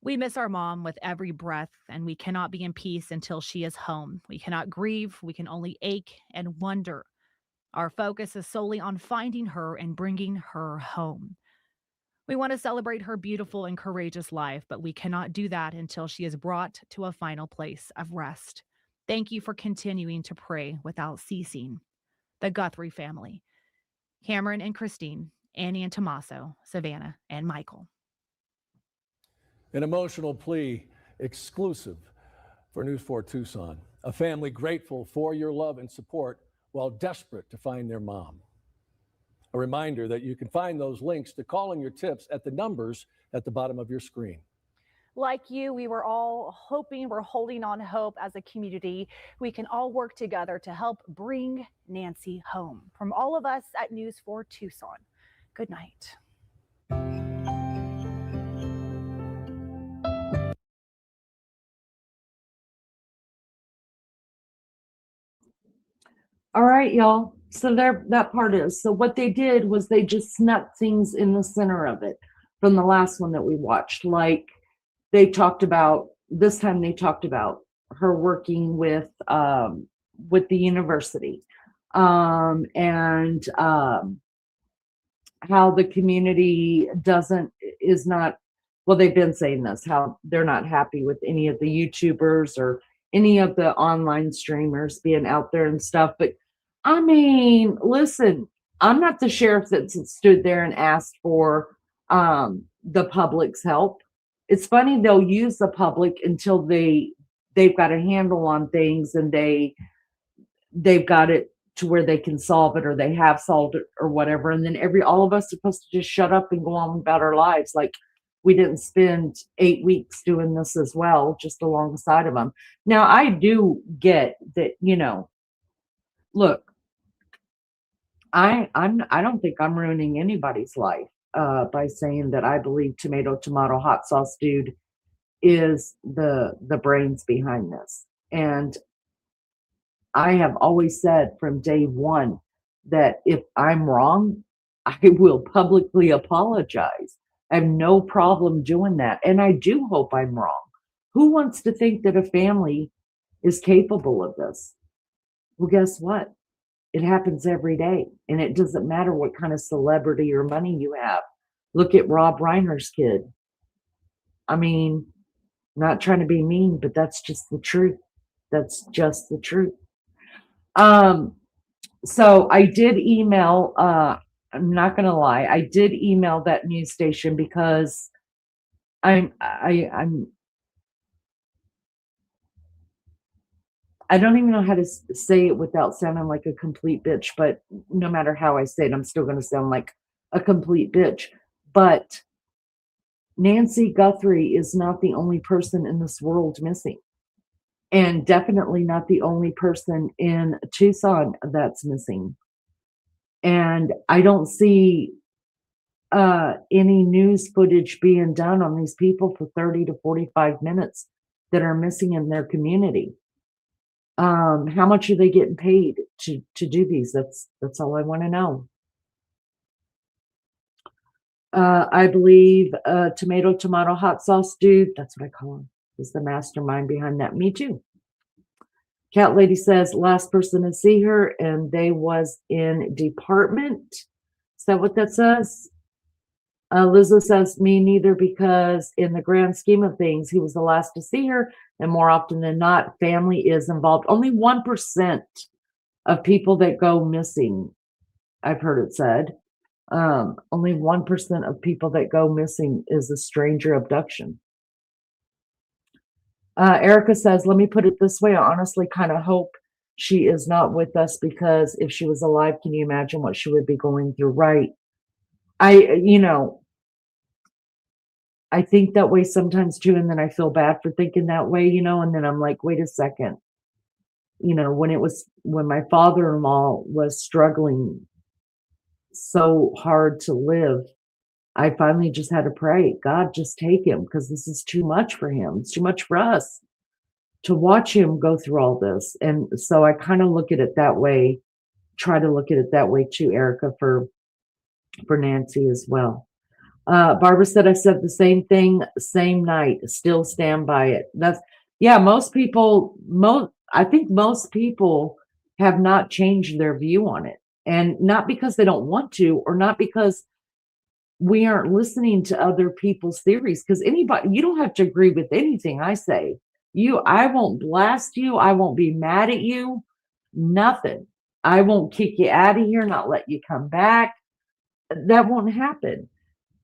We miss our mom with every breath, and we cannot be in peace until she is home. We cannot grieve. We can only ache and wonder. Our focus is solely on finding her and bringing her home. We want to celebrate her beautiful and courageous life, but we cannot do that until she is brought to a final place of rest. Thank you for continuing to pray without ceasing. The Guthrie family. Cameron and Christine, Annie and Tommaso, Savannah and Michael. An emotional plea exclusive for News 4 Tucson. A family grateful for your love and support while desperate to find their mom. A reminder that you can find those links to call in your tips at the numbers at the bottom of your screen. Like you, we were all hoping, we're holding on hope as a community. We can all work together to help bring Nancy home. From all of us at News 4 Tucson, good night. All right, y'all. So there, that part is. So what they did was they just snuck things in the center of it from the last one that we watched. Like they talked about, this time they talked about her working with the university, and how the community is not, well, they've been saying this, how they're not happy with any of the YouTubers or any of the online streamers being out there and stuff. But I mean, listen, I'm not the sheriff that stood there and asked for the public's help. It's funny, they'll use the public until they've got a handle on things and they've got it to where they can solve it, or they have solved it or whatever. And then all of us are supposed to just shut up and go on about our lives. Like we didn't spend 8 weeks doing this as well, just alongside of them. Now I do get that, look, I don't think I'm ruining anybody's life by saying that I believe tomato hot sauce dude is the brains behind this. And I have always said from day one that if I'm wrong, I will publicly apologize. I have no problem doing that. And I do hope I'm wrong. Who wants to think that a family is capable of this? Well, guess what? It happens every day. And it doesn't matter what kind of celebrity or money you have. Look at Rob Reiner's kid. I mean, not trying to be mean, but that's just the truth. That's just the truth. So I did email, I'm not going to lie. I did email that news station because I don't even know how to say it without sounding like a complete bitch, but no matter how I say it, I'm still going to sound like a complete bitch. But Nancy Guthrie is not the only person in this world missing. And definitely not the only person in Tucson that's missing. And I don't see any news footage being done on these people for 30 to 45 minutes that are missing in their community. How much are they getting paid to do these? That's all I want to know. I believe tomato hot sauce dude, that's what I call him, is the mastermind behind that. Me too. Cat Lady says last person to see her, and they was in department. Is that what that says? Lizzo says me neither, because in the grand scheme of things, he was the last to see her, and more often than not, family is involved. Only 1% of people that go missing, I've heard it said, only 1% of people that go missing is a stranger abduction. Erica says, let me put it this way. I honestly kind of hope she is not with us, because if she was alive, can you imagine what she would be going through? Right. I think that way sometimes too. And then I feel bad for thinking that way, and then I'm like, wait a second. When my father-in-law was struggling so hard to live, I finally just had to pray, God, just take him, because this is too much for him. It's too much for us to watch him go through all this. And so I kind of look at it that way, try to look at it that way too, Erica, for Nancy as well. Barbara said, I said the same thing, same night, still stand by it. I think most people have not changed their view on it. And not because they don't want to, or not because we aren't listening to other people's theories, because you don't have to agree with anything I say. I won't blast you. I won't be mad at you. Nothing. I won't kick you out of here, not let you come back. That won't happen.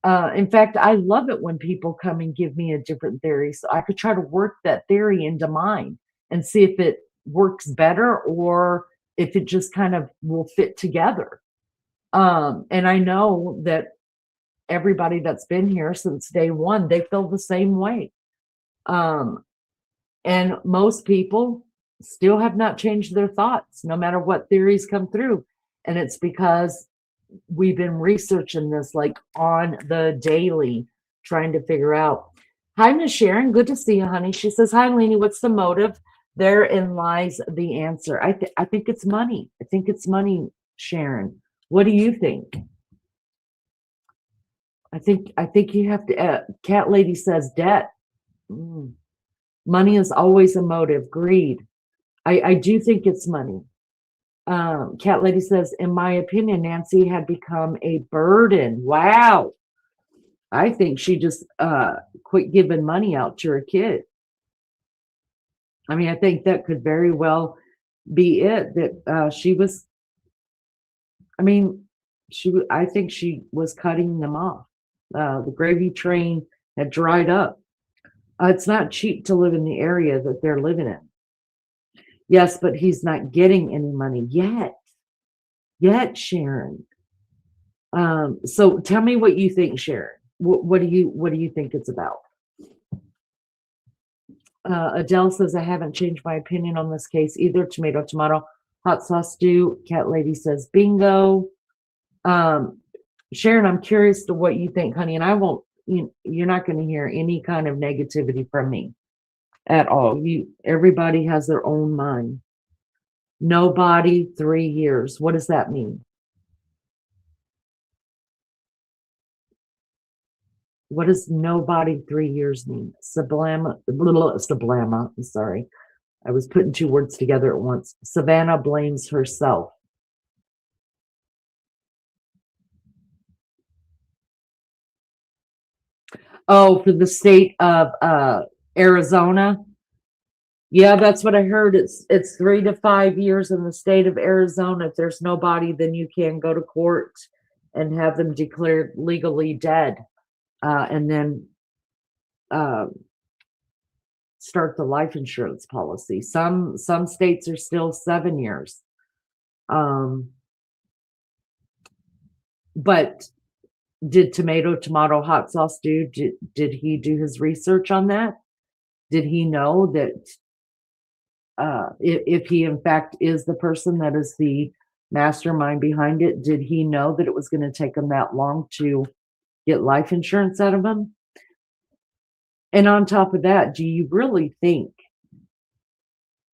In fact, I love it when people come and give me a different theory, so I could try to work that theory into mine and see if it works better, or if it just kind of will fit together. And I know that everybody that's been here since day one, they feel the same way. And most people still have not changed their thoughts, no matter what theories come through. And it's because we've been researching this like on the daily, trying to figure out. Hi, Miss Sharon. Good to see you, honey. She says, hi, Lainey. What's the motive? Therein lies the answer. I think it's money. I think it's money, Sharon. What do you think? I think you have to. Cat Lady says debt. Money is always a motive. Greed. I do think it's money. Cat Lady says, in my opinion, Nancy had become a burden. Wow. I think she just quit giving money out to her kid. I mean, I think that could very well be it. That she was. I mean, I think she was cutting them off. The gravy train had dried up. It's not cheap to live in the area that they're living in. Yes, but he's not getting any money yet, Sharon. So tell me what you think, Sharon. What do you think it's about? Adele says, I haven't changed my opinion on this case either. Tomato, tomato, hot sauce stew. Cat Lady says, bingo. Sharon, I'm curious to what you think, honey, and I won't, you're not going to hear any kind of negativity from me at all. Everybody has their own mind. Nobody 3 years. What does that mean? What does nobody 3 years mean? Sablama, I'm sorry. I was putting two words together at once. Savannah blames herself. Oh, for the state of Arizona. Yeah, that's what I heard. It's 3 to 5 years in the state of Arizona. If there's nobody, then you can go to court and have them declared legally dead, and then start the life insurance policy. Some states are still 7 years. But did tomato hot sauce did he do his research on that? Did he know that if he in fact is the person that is the mastermind behind it, did he know that it was going to take him that long to get life insurance out of him? And on top of that, do you really think,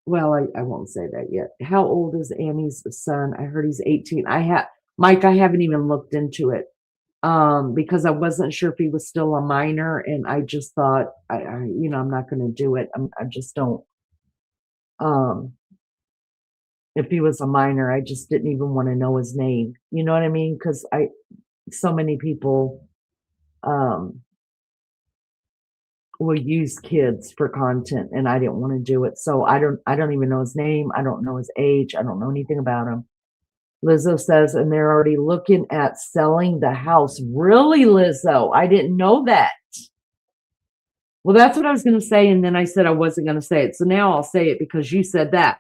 well, I won't say that yet. How old is Annie's son? I heard he's 18. Mike, I haven't even looked into it. Because I wasn't sure if he was still a minor, and I just thought, I'm not going to do it. I just don't. If he was a minor, I just didn't even want to know his name. You know what I mean? Because so many people will use kids for content, and I didn't want to do it. So I don't even know his name. I don't know his age. I don't know anything about him. Lizzo says, and they're already looking at selling the house. Really, Lizzo? I didn't know that. Well, that's what I was going to say, and then I said I wasn't going to say it. So now I'll say it because you said that.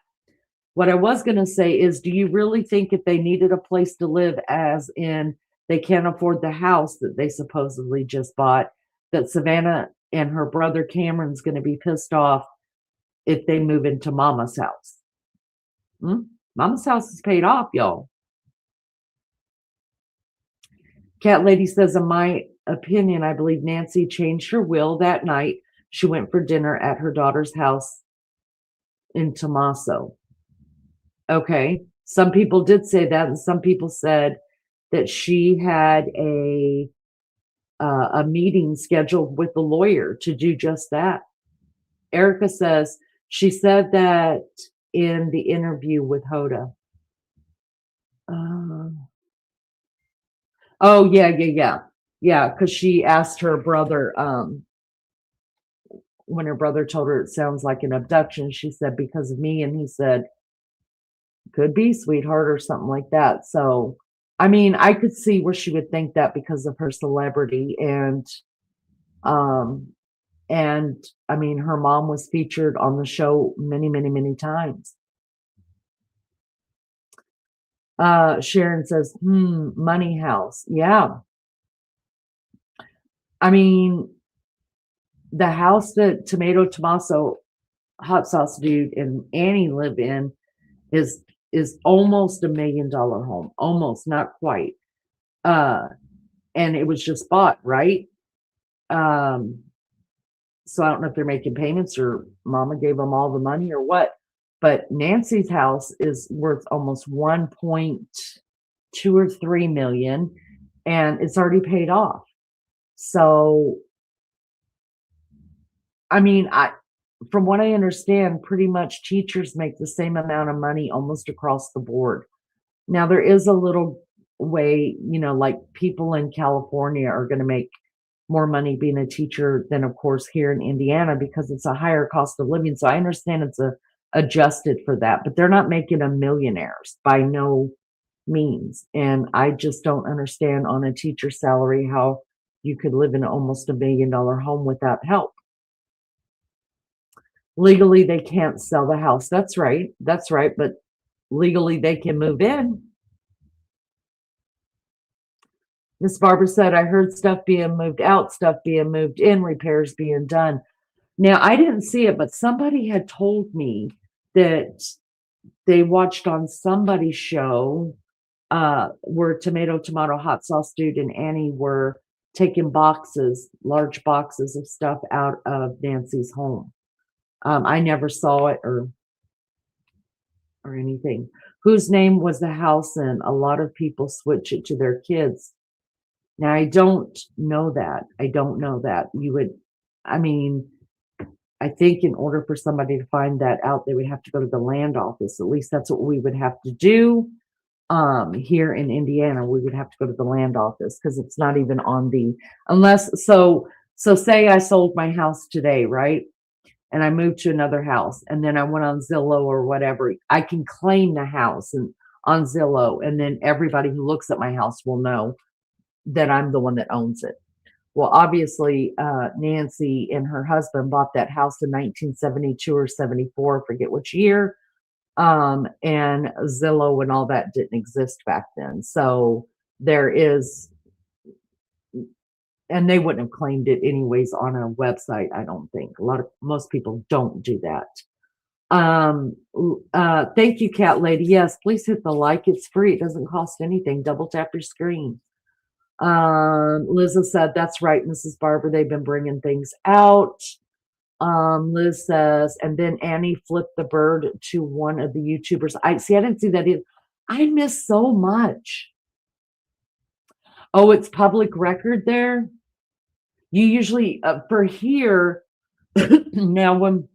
What I was going to say is, do you really think if they needed a place to live, as in they can't afford the house that they supposedly just bought, that Savannah and her brother Cameron's going to be pissed off if they move into Mama's house? Mama's house is paid off, y'all. Cat Lady says, in my opinion, I believe Nancy changed her will that night. She went for dinner at her daughter's house in Tomaso. Okay. Some people did say that, and some people said that she had a meeting scheduled with the lawyer to do just that. Erica says she said that in the interview with Hoda. Oh, yeah, because she asked her brother, when her brother told her it sounds like an abduction, she said, because of me, and he said, could be, sweetheart, or something like that. So, I mean, I could see where she would think that because of her celebrity, and I mean, her mom was featured on the show many, many, many times. Sharon says, money house. Yeah. I mean, the house that Tomato hot sauce dude and Annie live in is almost $1 million home. Almost, not quite. And it was just bought, right? So I don't know if they're making payments or mama gave them all the money or what. But Nancy's house is worth almost 1.2 or 3 million, and it's already paid off. So, I mean, from what I understand, pretty much teachers make the same amount of money almost across the board. Now, there is a little way, like people in California are going to make more money being a teacher than, of course, here in Indiana because it's a higher cost of living. So I understand it's adjusted for that, but they're not making them millionaires by no means. And I just don't understand on a teacher salary how you could live in almost $1 million home without help. Legally, they can't sell the house. That's right. That's right. But legally, they can move in. Miss Barbara said, I heard stuff being moved out, stuff being moved in, repairs being done. Now, I didn't see it, but somebody had told me that they watched on somebody's show where Tomato hot sauce dude and Annie were taking large boxes of stuff out of Nancy's home. I never saw it or anything. Whose name was the house in? A lot of people switch it to their kids. Now, I don't know that. I think in order for somebody to find that out, they would have to go to the land office. At least that's what we would have to do here in Indiana. We would have to go to the land office because it's not even on so say I sold my house today, right? And I moved to another house and then I went on Zillow or whatever. I can claim the house on Zillow, and then everybody who looks at my house will know that I'm the one that owns it. Well, obviously, Nancy and her husband bought that house in 1972 or 74, forget which year. And Zillow and all that didn't exist back then. So there is, and they wouldn't have claimed it anyways on a website, I don't think. Most people don't do that. Thank you, Cat Lady. Yes, please hit the like. It's free. It doesn't cost anything. Double tap your screen. Liz said, that's right, Mrs. Barber. They've been bringing things out. Liz says, and then Annie flipped the bird to one of the YouTubers. I didn't see that either. I miss so much. Oh, it's public record there. You usually for here now when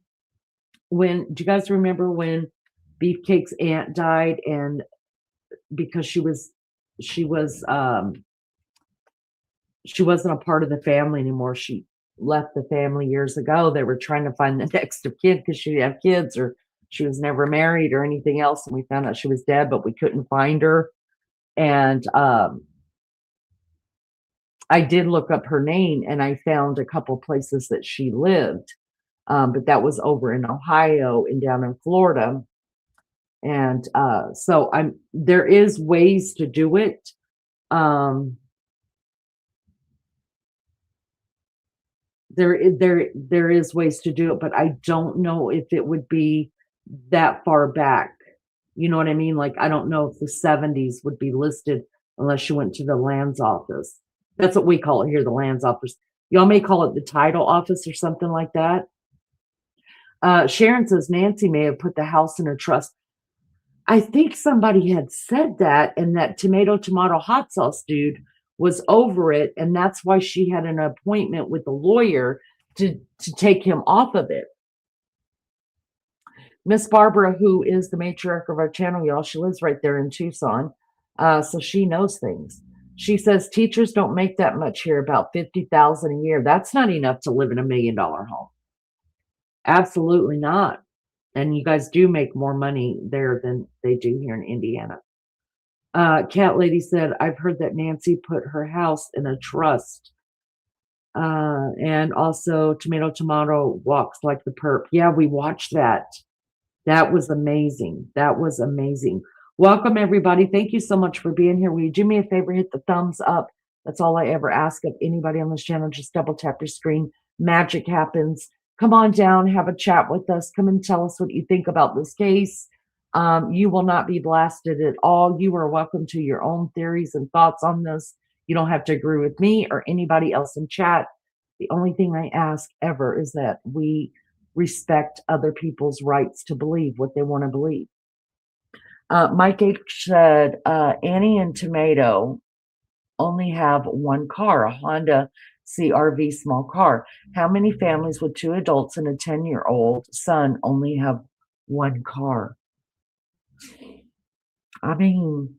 do you guys remember when Beefcake's aunt died, and because she wasn't a part of the family anymore. She left the family years ago. They were trying to find the next of kin because she didn't have kids, or she was never married or anything else. And we found out she was dead, but we couldn't find her. And I did look up her name and I found a couple places that she lived. But that was over in Ohio and down in Florida. And so there is ways to do it. There is ways to do it, but I don't know if it would be that far back. You know what I mean? Like, I don't know if the 70s would be listed unless you went to the lands office. That's what we call it here, the lands office. Y'all may call it the title office or something like that. Sharon says Nancy may have put the house in a trust. I think somebody had said that, and that tomato hot sauce dude was over it, and that's why she had an appointment with a lawyer to take him off of it. Miss Barbara, who is the matriarch of our channel, y'all, she lives right there in Tucson, so she knows things. She says teachers don't make that much here, about $50,000 a year. That's not enough to live in $1 million home. Absolutely not. And you guys do make more money there than they do here in Indiana. Cat Lady said, I've heard that Nancy put her house in a trust. And also Tomato walks like the perp. Yeah, we watched that. That was amazing. Welcome, everybody. Thank you so much for being here. Will you do me a favor? Hit the thumbs up. That's all I ever ask of anybody on this channel. Just double tap your screen. Magic happens. Come on down, have a chat with us. Come and tell us what you think about this case. You will not be blasted at all. You are welcome to your own theories and thoughts on this. You don't have to agree with me or anybody else in chat. The only thing I ask ever is that we respect other people's rights to believe what they want to believe. Mike H said, Annie and Tomato only have one car, a Honda CRV small car. How many families with 2 adults and a 10-year-old son only have one car? I mean,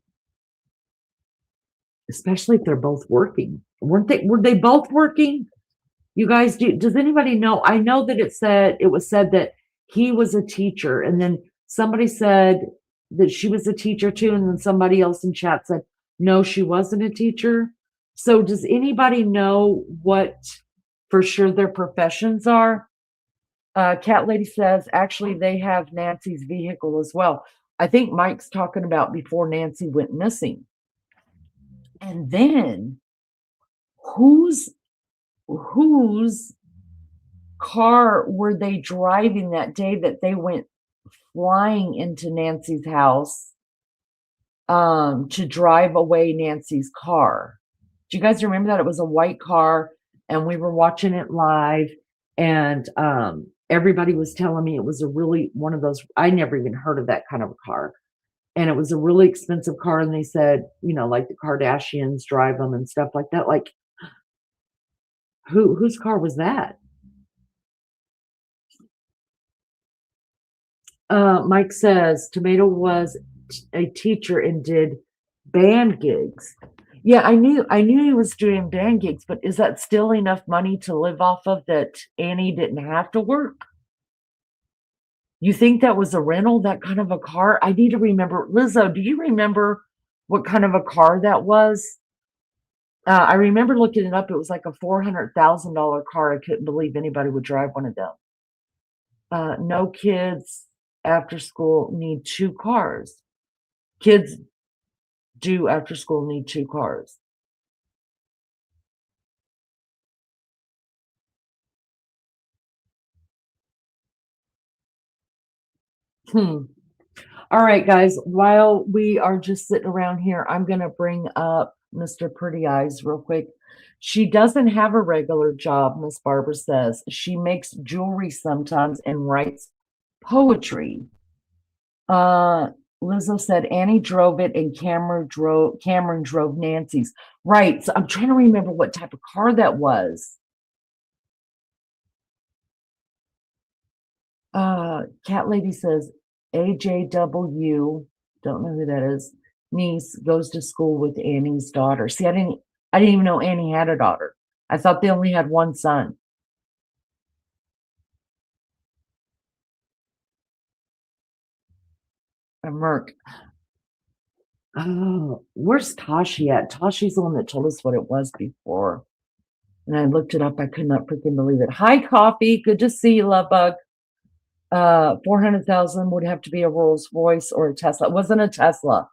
especially if they're both working. Were they both working? You guys, does anybody know? I know that it was said that he was a teacher, and then somebody said that she was a teacher too, and then somebody else in chat said, no, she wasn't a teacher. So does anybody know what for sure their professions are? Cat Lady says, actually, they have Nancy's vehicle as well. I think Mike's talking about before Nancy went missing. And then whose car were they driving that day that they went flying into Nancy's house to drive away Nancy's car? Do you guys remember that? It was a white car and we were watching it live, and everybody was telling me it was one of those, I never even heard of that kind of a car. And it was a really expensive car. And they said, like the Kardashians drive them and stuff like that. Like, whose car was that? Mike says Tomato was a teacher and did band gigs. Yeah, I knew he was doing band gigs, but is that still enough money to live off of that Annie didn't have to work? You think that was a rental, that kind of a car? I need to remember. Lizzo, do you remember what kind of a car that was? I remember looking it up. It was like a $400,000 car. I couldn't believe anybody would drive one of them. No kids after school need 2 cars. Kids do after school need 2 cars. All right, guys, while we are just sitting around here, I'm going to bring up Mr. Pretty Eyes real quick. She doesn't have a regular job, Miss Barbara says. She makes jewelry sometimes and writes poetry. Lizzo said Annie drove it and Cameron drove Nancy's. Right. So I'm trying to remember what type of car that was. Cat Lady says AJW, don't know who that is, niece goes to school with Annie's daughter. See, I didn't even know Annie had a daughter. I thought they only had one son. A Merc. Oh, where's Tashi at? Tashi's the one that told us what it was before. And I looked it up. I could not freaking believe it. Hi, Coffee. Good to see you, love bug. 400,000 would have to be a Rolls Royce or a Tesla. It wasn't a Tesla.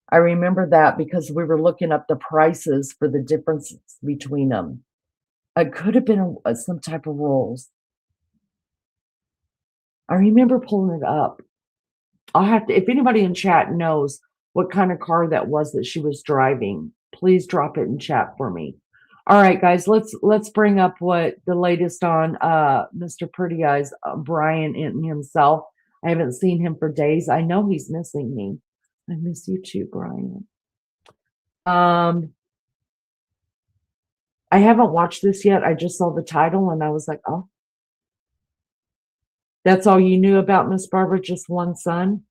I remember that because we were looking up the prices for the differences between them. It could have been some type of Rolls. I remember pulling it up. I'll have to, if anybody in chat knows what kind of car that was that she was driving, please drop it in chat for me. All right, guys, let's bring up what the latest on Mr. Pretty Eyes, Brian himself. I haven't seen him for days. I know he's missing me. I miss you too, Brian. I haven't watched this yet. I just saw the title and I was like, oh. That's all you knew about Miss Barbara, just one son?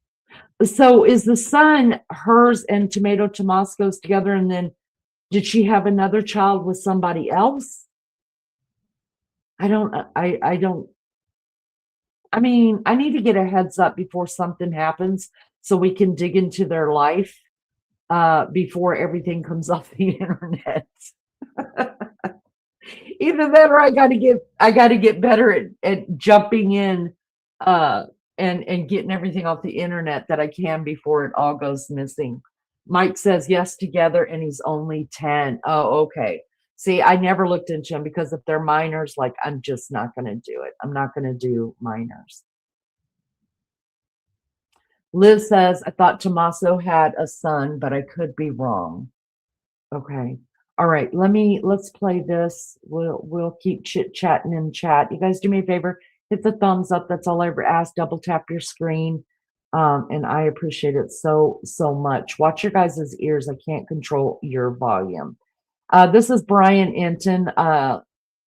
So is the son hers and Tomato Tomasco's together, and then did she have another child with somebody else? I mean, I need to get a heads up before something happens so we can dig into their life before everything comes off the internet. Either that or I got to get better at jumping in and getting everything off the internet that I can before it all goes missing. Mike says yes together and he's only 10. Oh, okay. See, I never looked into them because if they're minors, like I'm just not going to do it. I'm not going to do minors. Liz says, I thought Tommaso had a son, but I could be wrong. Okay. All right. Let's play this. We'll keep chit-chatting in chat. You guys do me a favor, hit the thumbs up. That's all I ever ask. Double tap your screen. And I appreciate it so much. Watch your guys' ears. I can't control your volume. This is Brian Enton,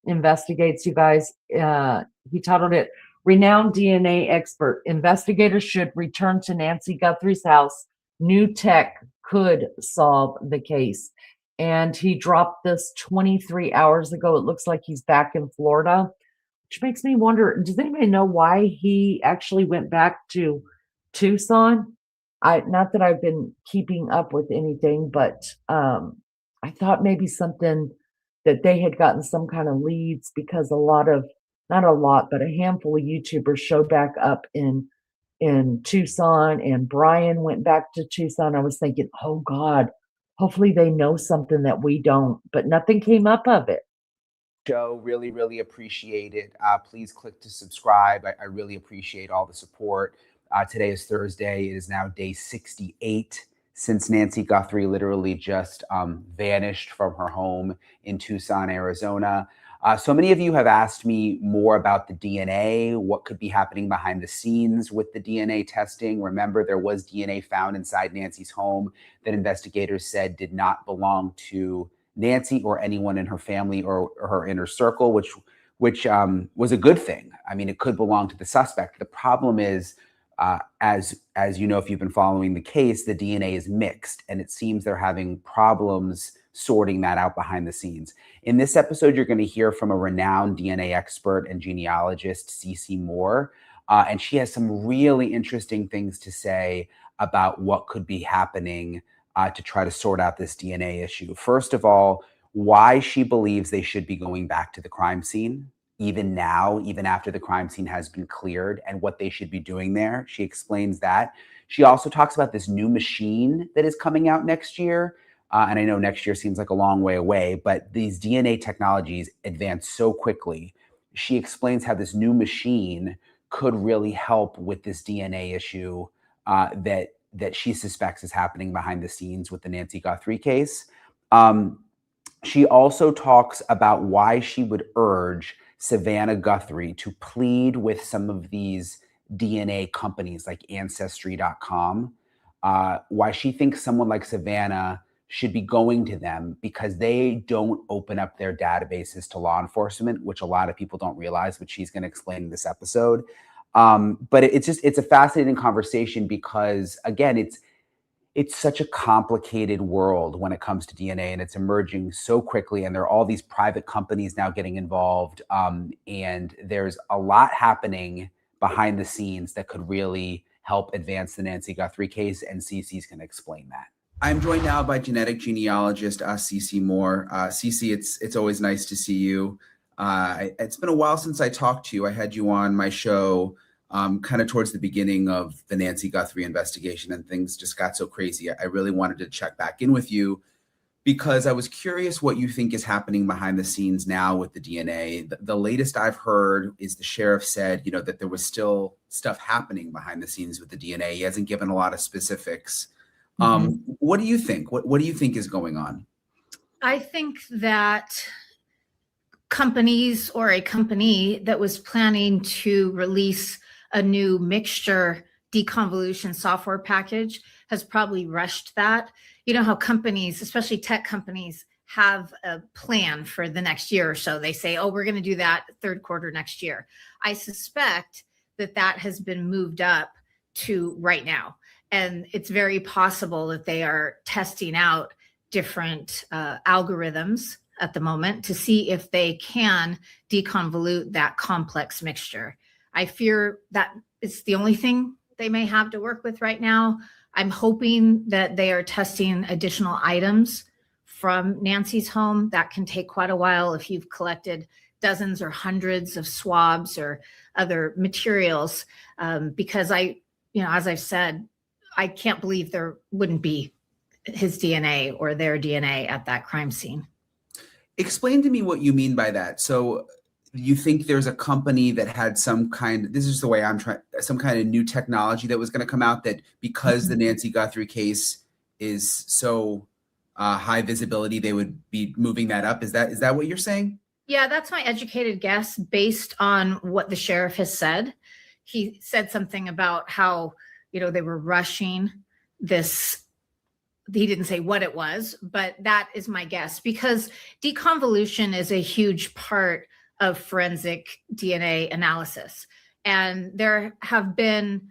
investigates, you guys. He titled it, Renowned DNA Expert. Investigators should return to Nancy Guthrie's house. New tech could solve the case. And he dropped this 23 hours ago. It looks like he's back in Florida, which makes me wonder, does anybody know why he actually went back to Tucson? Not that I've been keeping up with anything, but I thought maybe something that they had gotten some kind of leads because not a lot, but a handful of YouTubers showed back up in Tucson, and Brian went back to Tucson. I was thinking, oh God, hopefully they know something that we don't, but nothing came up of it. Show, really appreciate it. Please click to subscribe. I really appreciate all the support. Today is Thursday. It is now day 68 since Nancy Guthrie literally just vanished from her home in Tucson, Arizona. So many of you have asked me more about the DNA, what could be happening behind the scenes with the DNA testing. Remember, there was DNA found inside Nancy's home that investigators said did not belong to Nancy or anyone in her family or her inner circle, which was a good thing. I mean, it could belong to the suspect. The problem is, as you know, if you've been following the case, the DNA is mixed, and it seems they're having problems sorting that out behind the scenes. In this episode, you're going to hear from a renowned DNA expert and genealogist, CeCe Moore, and she has some really interesting things to say about what could be happening to try to sort out this DNA issue. First of all, why she believes they should be going back to the crime scene, even now, even after the crime scene has been cleared, and what they should be doing there. She explains that. She also talks about this new machine that is coming out next year. And I know next year seems like a long way away, but these DNA technologies advance so quickly. She explains how this new machine could really help with this DNA issue that she suspects is happening behind the scenes with the Nancy Guthrie case. She also talks about why she would urge Savannah Guthrie to plead with some of these DNA companies like Ancestry.com, why she thinks someone like Savannah should be going to them because they don't open up their databases to law enforcement, which a lot of people don't realize, which she's going to explain in this episode. But it's a fascinating conversation because, again, it's such a complicated world when it comes to DNA, and it's emerging so quickly, and there are all these private companies now getting involved, and there's a lot happening behind the scenes that could really help advance the Nancy Guthrie case, and CeCe's going to explain that. I'm joined now by genetic genealogist CeCe Moore. CeCe, it's always nice to see you. It's been a while since I talked to you. I had you on my show kind of towards the beginning of the Nancy Guthrie investigation, and things just got so crazy. I really wanted to check back in with you because I was curious what you think is happening behind the scenes now with the DNA. The latest I've heard is the sheriff said, that there was still stuff happening behind the scenes with the DNA. He hasn't given a lot of specifics. What do you think? What do you think is going on? I think that companies or a company that was planning to release a new mixture deconvolution software package has probably rushed that. You know how companies, especially tech companies, have a plan for the next year or so. They say, oh, we're going to do that third quarter next year. I suspect that has been moved up to right now. And it's very possible that they are testing out different algorithms at the moment to see if they can deconvolute that complex mixture. I fear that it's the only thing they may have to work with right now. I'm hoping that they are testing additional items from Nancy's home. That can take quite a while if you've collected dozens or hundreds of swabs or other materials, because as I've said, I can't believe there wouldn't be his DNA or their DNA at that crime scene. Explain to me what you mean by that. So you think there's a company that had some kind, this is the way I'm trying, some kind of new technology that was going to come out, that because the Nancy Guthrie case is so high visibility, they would be moving that up. Is that what you're saying? Yeah, that's my educated guess based on what the sheriff has said. He said something about how, they were rushing this. He didn't say what it was, but that is my guess, because deconvolution is a huge part of forensic DNA analysis. And there have been,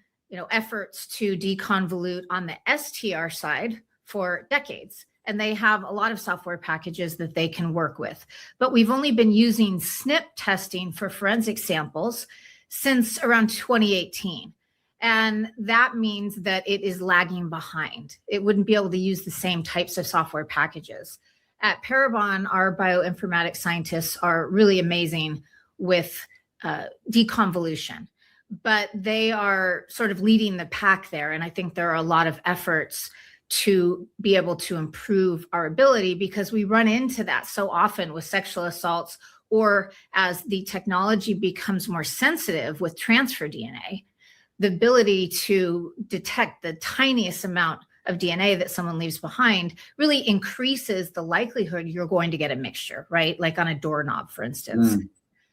efforts to deconvolute on the STR side for decades. And they have a lot of software packages that they can work with. But we've only been using SNP testing for forensic samples since around 2018. And that means that it is lagging behind. It wouldn't be able to use the same types of software packages. At Parabon, our bioinformatics scientists are really amazing with deconvolution, but they are sort of leading the pack there. And I think there are a lot of efforts to be able to improve our ability, because we run into that so often with sexual assaults, or as the technology becomes more sensitive with transfer DNA, the ability to detect the tiniest amount of DNA that someone leaves behind really increases the likelihood you're going to get a mixture, right? Like on a doorknob, for instance.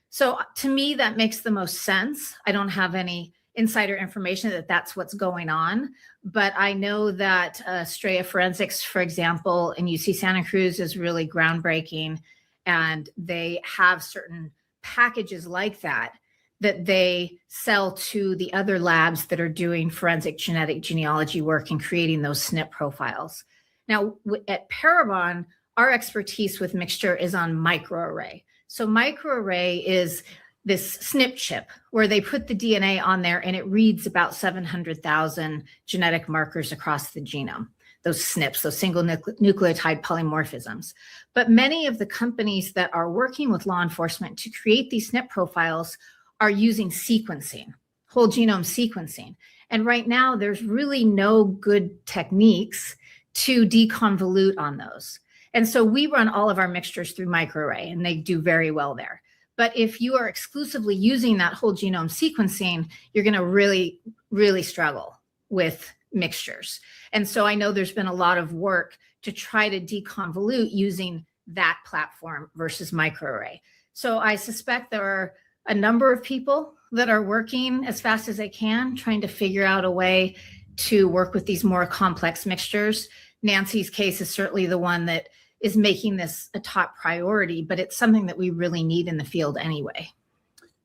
So to me, that makes the most sense. I don't have any insider information that that's what's going on, but I know that Straya Forensics, for example, in UC Santa Cruz is really groundbreaking, and they have certain packages like that they sell to the other labs that are doing forensic genetic genealogy work and creating those SNP profiles. Now, at Parabon, our expertise with mixture is on microarray. So microarray is this SNP chip where they put the DNA on there and it reads about 700,000 genetic markers across the genome, those SNPs, those single nucleotide polymorphisms. But many of the companies that are working with law enforcement to create these SNP profiles are using sequencing, whole genome sequencing. And right now, there's really no good techniques to deconvolute on those. And so we run all of our mixtures through microarray, and they do very well there. But if you are exclusively using that whole genome sequencing, you're going to really, really struggle with mixtures. And so I know there's been a lot of work to try to deconvolute using that platform versus microarray. So I suspect there are a number of people that are working as fast as they can, trying to figure out a way to work with these more complex mixtures. Nancy's case is certainly the one that is making this a top priority, but it's something that we really need in the field anyway.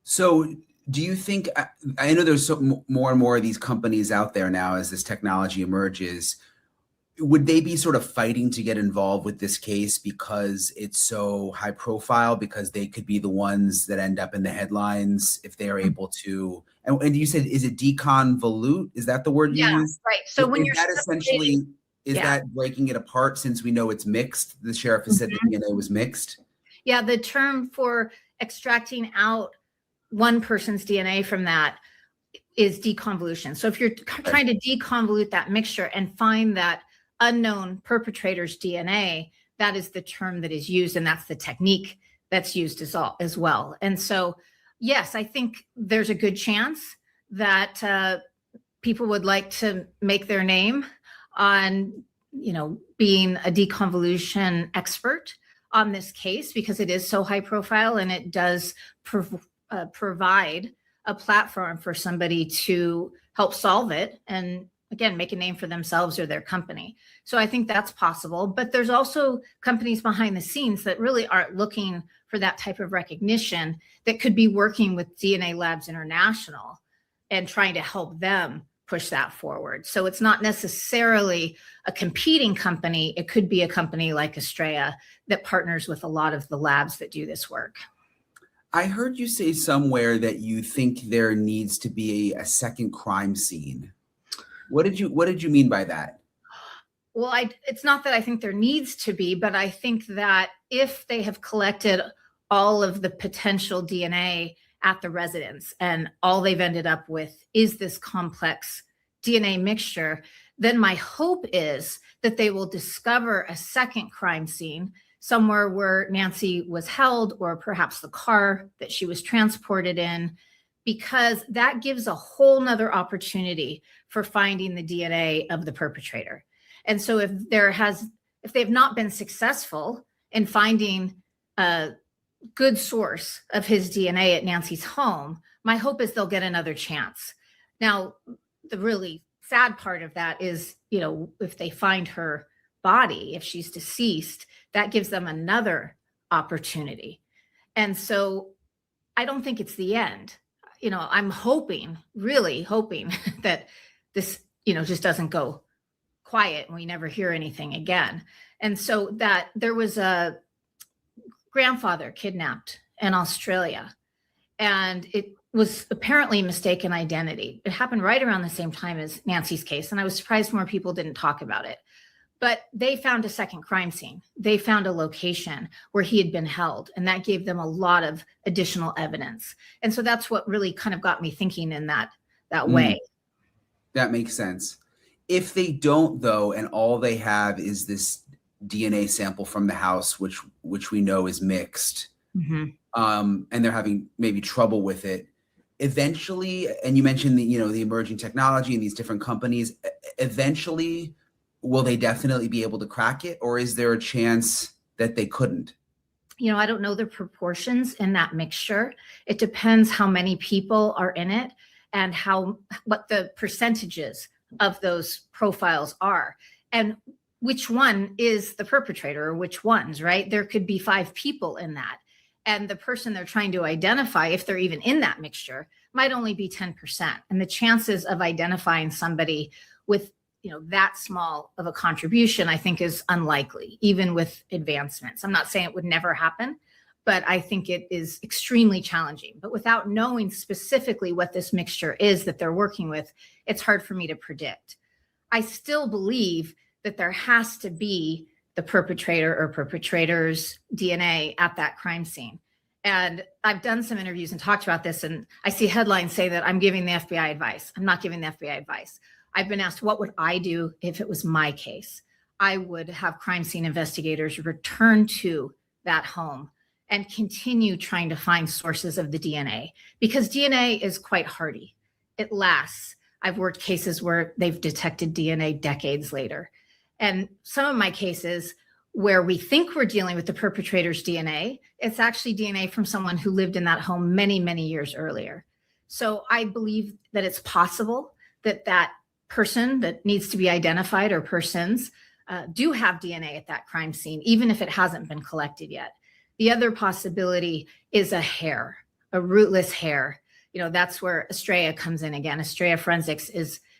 So do you think, I know there's more and more of these companies out there now as this technology emerges, would they be sort of fighting to get involved with this case because it's so high profile, because they could be the ones that end up in the headlines if they are able to, and you said, is it deconvolute? Is that the word you use? Right. So when you're that essentially, is that breaking it apart since we know it's mixed? The sheriff has said the DNA was mixed. Yeah, the term for extracting out one person's DNA from that is deconvolution. So if you're trying to deconvolute that mixture and find that unknown perpetrator's DNA, that is the term that is used, and that's the technique that's used as well. And so, yes, I think there's a good chance that people would like to make their name on, being a deconvolution expert on this case, because it is so high profile and it does provide a platform for somebody to help solve it and, again, make a name for themselves or their company. So I think that's possible. But there's also companies behind the scenes that really aren't looking for that type of recognition that could be working with DNA Labs International and trying to help them push that forward. So it's not necessarily a competing company. It could be a company like Straya that partners with a lot of the labs that do this work. I heard you say somewhere that you think there needs to be a second crime scene. What did you mean by that? Well, it's not that I think there needs to be, but I think that if they have collected all of the potential DNA at the residence, and all they've ended up with is this complex DNA mixture, then my hope is that they will discover a second crime scene somewhere where Nancy was held, or perhaps the car that she was transported in, because that gives a whole nother opportunity for finding the DNA of the perpetrator. And so if they've not been successful in finding a good source of his DNA at Nancy's home, my hope is they'll get another chance. Now, the really sad part of that is, if they find her body, if she's deceased, that gives them another opportunity. And so I don't think it's the end. I'm really hoping that this, just doesn't go quiet and we never hear anything again. And so that there was a grandfather kidnapped in Australia, and it was apparently mistaken identity. It happened right around the same time as Nancy's case, and I was surprised more people didn't talk about it. But they found a second crime scene. They found a location where he had been held, and that gave them a lot of additional evidence. And so that's what really kind of got me thinking in that way. That makes sense. If they don't, though, and all they have is this DNA sample from the house, which we know is mixed, and they're having maybe trouble with it, eventually, and you mentioned the emerging technology and these different companies, eventually, will they definitely be able to crack it, or is there a chance that they couldn't? I don't know the proportions in that mixture. It depends how many people are in it and what the percentages of those profiles are, and which one is the perpetrator, or which ones, right? There could be 5 people in that. And the person they're trying to identify, if they're even in that mixture, might only be 10%. And the chances of identifying somebody with that small of a contribution, I think, is unlikely, even with advancements. I'm not saying it would never happen, but I think it is extremely challenging. But without knowing specifically what this mixture is that they're working with, it's hard for me to predict. I still believe that there has to be the perpetrator or perpetrators' DNA at that crime scene. And I've done some interviews and talked about this, and I see headlines say that I'm giving the FBI advice. I'm not giving the FBI advice. I've been asked, what would I do if it was my case? I would have crime scene investigators return to that home and continue trying to find sources of the DNA, because DNA is quite hardy. It lasts. I've worked cases where they've detected DNA decades later. And some of my cases where we think we're dealing with the perpetrator's DNA, it's actually DNA from someone who lived in that home many, many years earlier. So I believe that it's possible that that person that needs to be identified, or persons, do have DNA at that crime scene, even if it hasn't been collected yet. The other possibility is a hair, a rootless hair. That's where Estrella comes in again. Estrella Forensics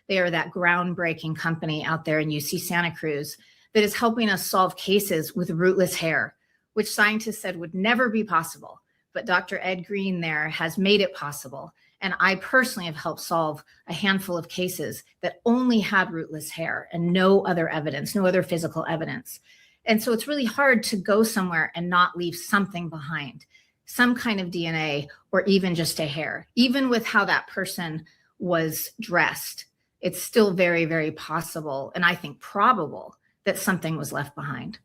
they are that groundbreaking company out there in UC Santa Cruz that is helping us solve cases with rootless hair, which scientists said would never be possible. But Dr. Ed Green there has made it possible. And I personally have helped solve a handful of cases that only had rootless hair and no other evidence, no other physical evidence. And so it's really hard to go somewhere and not leave something behind, some kind of DNA, or even just a hair. Even with how that person was dressed, it's still very, very possible, and I think probable, that something was left behind.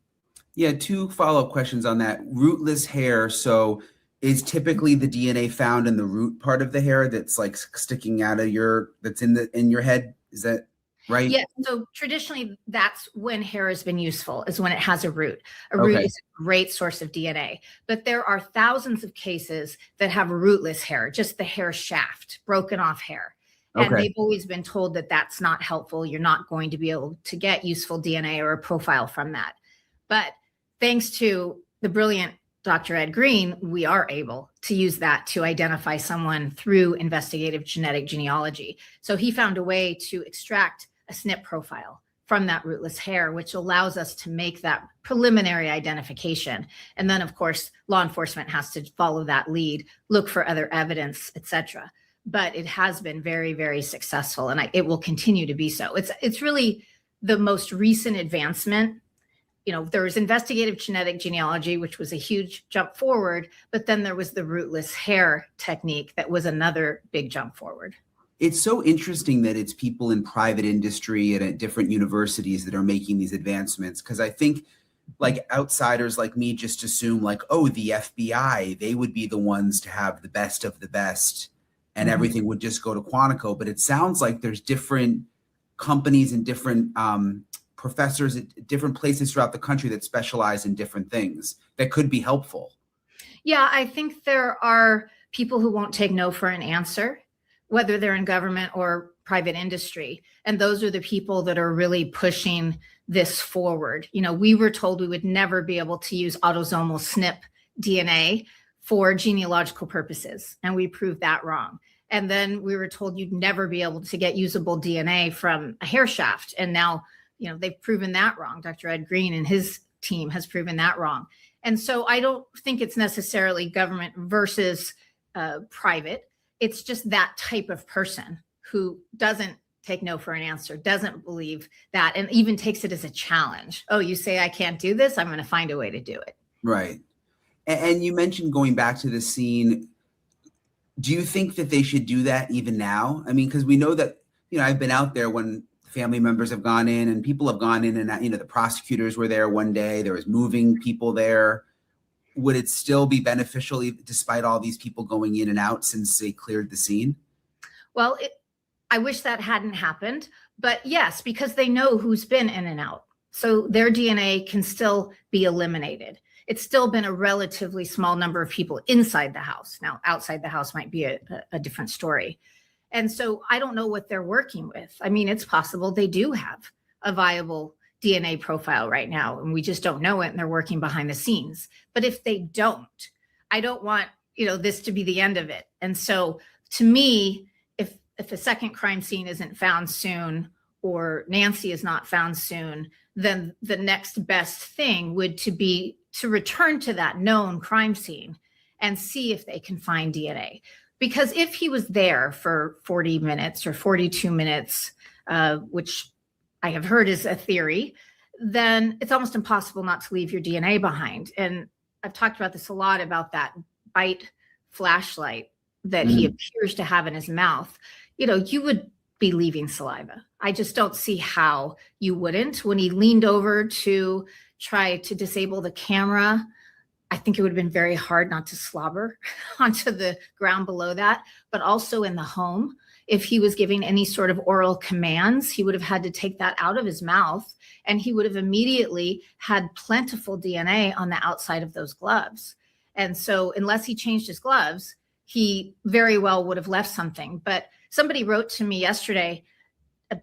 Yeah, 2 follow-up questions on that. Rootless hair, so is typically the DNA found in the root part of the hair that's like sticking out of that's in your head? Is that right? Yeah, so traditionally that's when hair has been useful, is when it has a root. A root is a great source of DNA, but there are thousands of cases that have rootless hair, just the hair shaft, broken off hair. And they've always been told that that's not helpful. You're not going to be able to get useful DNA or a profile from that. But thanks to the brilliant Dr. Ed Green, we are able to use that to identify someone through investigative genetic genealogy. So he found a way to extract a SNP profile from that rootless hair, which allows us to make that preliminary identification. And then, of course, law enforcement has to follow that lead, look for other evidence, etc. But it has been very, very successful, and it will continue to be so. It's really the most recent advancement there was investigative genetic genealogy, which was a huge jump forward, but then there was the rootless hair technique that was another big jump forward. It's so interesting that it's people in private industry and at different universities that are making these advancements, because I think like outsiders like me just assume like, oh, the FBI, they would be the ones to have the best of the best and everything would just go to Quantico. But it sounds like there's different companies and different professors at different places throughout the country that specialize in different things that could be helpful. Yeah, I think there are people who won't take no for an answer, whether they're in government or private industry. And those are the people that are really pushing this forward. We were told we would never be able to use autosomal SNP DNA for genealogical purposes. And we proved that wrong. And then we were told you'd never be able to get usable DNA from a hair shaft. And now, they've proven that wrong. Dr. Ed Green and his team has proven that wrong. And so I don't think it's necessarily government versus private. It's just that type of person who doesn't take no for an answer, doesn't believe that, and even takes it as a challenge. Oh, you say I can't do this? I'm going to find a way to do it. Right. And you mentioned going back to the scene. Do you think that they should do that even now? I mean, because we know that, I've been out there when family members have gone in and people have gone in and, the prosecutors were there one day, there was moving people there. Would it still be beneficial despite all these people going in and out since they cleared the scene? Well, I wish that hadn't happened, but yes, because they know who's been in and out. So their DNA can still be eliminated. It's still been a relatively small number of people inside the house. Now, outside the house might be a different story. And so I don't know what they're working with. I mean, it's possible they do have a viable DNA profile right now, and we just don't know it, and they're working behind the scenes. But if they don't, I don't want, this to be the end of it. And so to me, if a second crime scene isn't found soon, or Nancy is not found soon, then the next best thing would be to return to that known crime scene and see if they can find DNA. Because if he was there for 40 minutes or 42 minutes, which I have heard is a theory, then it's almost impossible not to leave your DNA behind. And I've talked about this a lot, about that bite flashlight that he appears to have in his mouth. You would be leaving saliva. I just don't see how you wouldn't. When he leaned over to try to disable the camera, I think it would have been very hard not to slobber onto the ground below that, but also in the home. If he was giving any sort of oral commands, he would have had to take that out of his mouth, and he would have immediately had plentiful DNA on the outside of those gloves. And so unless he changed his gloves, he very well would have left something. But somebody wrote to me yesterday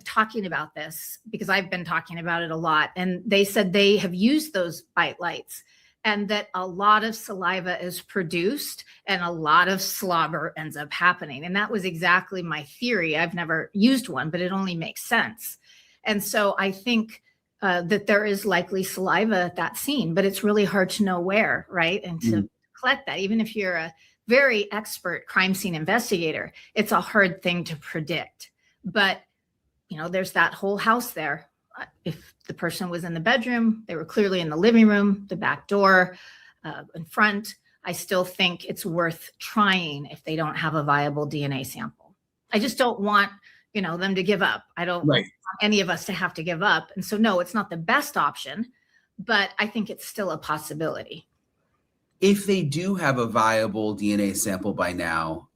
talking about this, because I've been talking about it a lot, and they said they have used those bite lights, and that a lot of saliva is produced and a lot of slobber ends up happening. And that was exactly my theory. I've never used one, but it only makes sense. And so I think that there is likely saliva at that scene, but it's really hard to know where, right? And to collect that, even if you're a very expert crime scene investigator, it's a hard thing to predict. But, there's that whole house there. If the person was in the bedroom, they were clearly in the living room, the back door, in front. I still think it's worth trying if they don't have a viable DNA sample. I just don't want, them to give up. I don't want any of us to have to give up. And so, no, it's not the best option, but I think it's still a possibility. If they do have a viable DNA sample by now,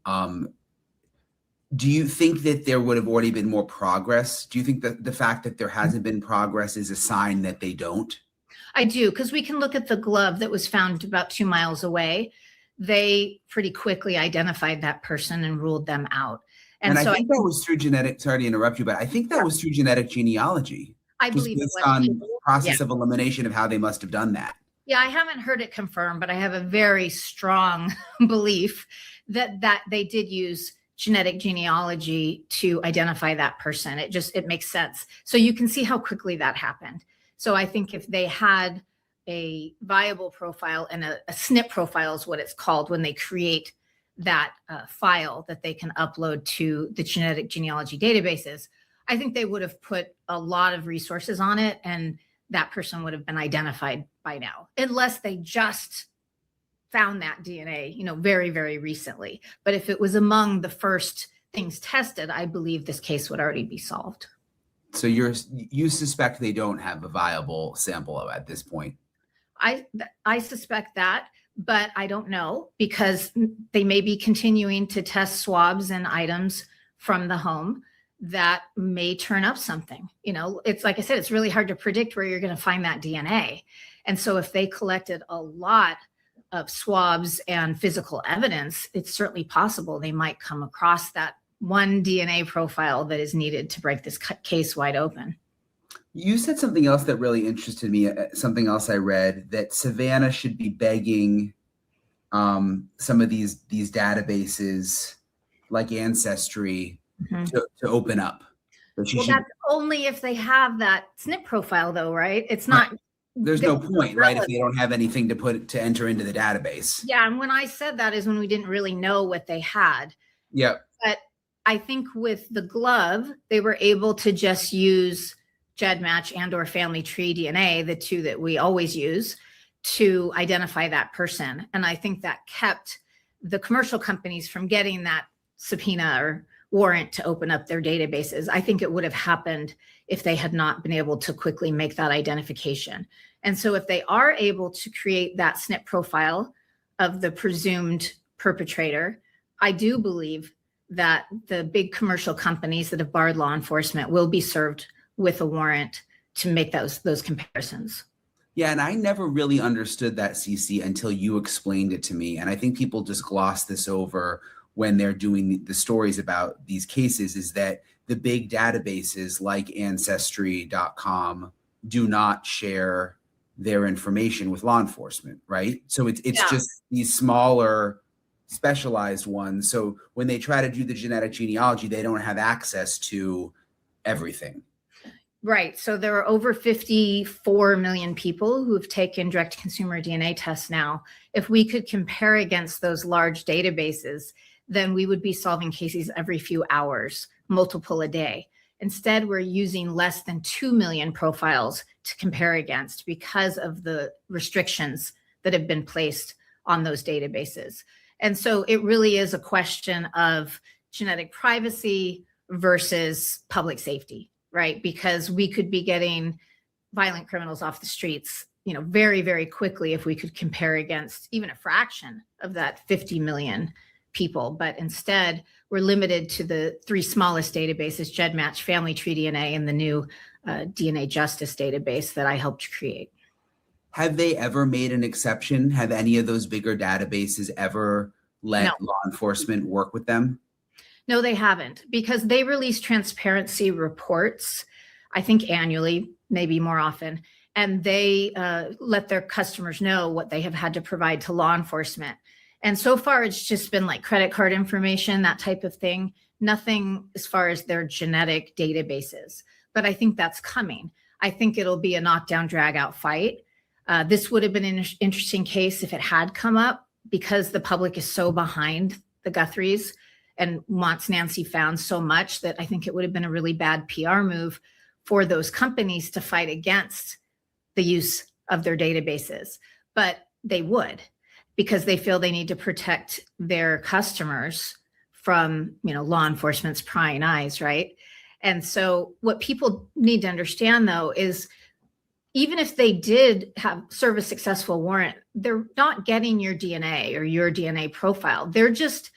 do you think that there would have already been more progress? Do you think that the fact that there hasn't been progress is a sign that they don't? I do, because we can look at the glove that was found about 2 miles away. They pretty quickly identified that person and ruled them out. And so I think that was through genetic, sorry to interrupt you, but I think that was through genetic genealogy. I believe it was on process of elimination of how they must have done that. Yeah, I haven't heard it confirmed, but I have a very strong belief that they did use genetic genealogy to identify that person. It makes sense. So you can see how quickly that happened. So I think if they had a viable profile, and a SNP profile is what it's called when they create that file that they can upload to the genetic genealogy databases, I think they would have put a lot of resources on it, and that person would have been identified by now, unless they just found that DNA, very, very recently. But if it was among the first things tested, I believe this case would already be solved. So you suspect they don't have a viable sample at this point? I suspect that, but I don't know, because they may be continuing to test swabs and items from the home that may turn up something. It's like I said, it's really hard to predict where you're going to find that DNA. And so if they collected a lot of swabs and physical evidence, it's certainly possible they might come across that one DNA profile that is needed to break this case wide open. You said something else that really interested me, something else I read, that Savannah should be begging some of these databases like Ancestry to open up. That's only if they have that SNP profile though, right? It's not. There's no point, right, if they don't have anything to enter into the database. Yeah, and when I said that is when we didn't really know what they had. Yeah. But I think with the glove, they were able to just use GEDmatch and or family tree DNA, the two that we always use, to identify that person. And I think that kept the commercial companies from getting that subpoena or warrant to open up their databases. I think it would have happened if they had not been able to quickly make that identification. And so if they are able to create that SNP profile of the presumed perpetrator, I do believe that the big commercial companies that have barred law enforcement will be served with a warrant to make those comparisons. Yeah, and I never really understood that, Cece, until you explained it to me. And I think people just gloss this over when they're doing the stories about these cases, is that the big databases like Ancestry.com do not share their information with law enforcement, right? So it's just these smaller specialized ones. So when they try to do the genetic genealogy, they don't have access to everything. Right. So there are over 54 million people who have taken direct consumer DNA tests now. If we could compare against those large databases, then we would be solving cases every few hours, multiple a day. Instead, we're using less than 2 million profiles to compare against because of the restrictions that have been placed on those databases. And so it really is a question of genetic privacy versus public safety, right? Because we could be getting violent criminals off the streets, very, very quickly if we could compare against even a fraction of that 50 million people. But instead, we're limited to the three smallest databases, GEDmatch, Family Tree DNA, and the new DNA Justice database that I helped create. Have they ever made an exception? Have any of those bigger databases ever let law enforcement work with them? No, they haven't, because they release transparency reports, I think annually, maybe more often, and they let their customers know what they have had to provide to law enforcement. And so far, it's just been like credit card information, that type of thing, nothing as far as their genetic databases. But I think that's coming. I think it'll be a knockdown, drag out fight. This would have been an interesting case if it had come up, because the public is so behind the Guthries and wants Nancy found so much that I think it would have been a really bad PR move for those companies to fight against the use of their databases. But they would, because they feel they need to protect their customers from, law enforcement's prying eyes, right? And so what people need to understand, though, is even if they did serve a successful warrant, they're not getting your DNA or your DNA profile. They're just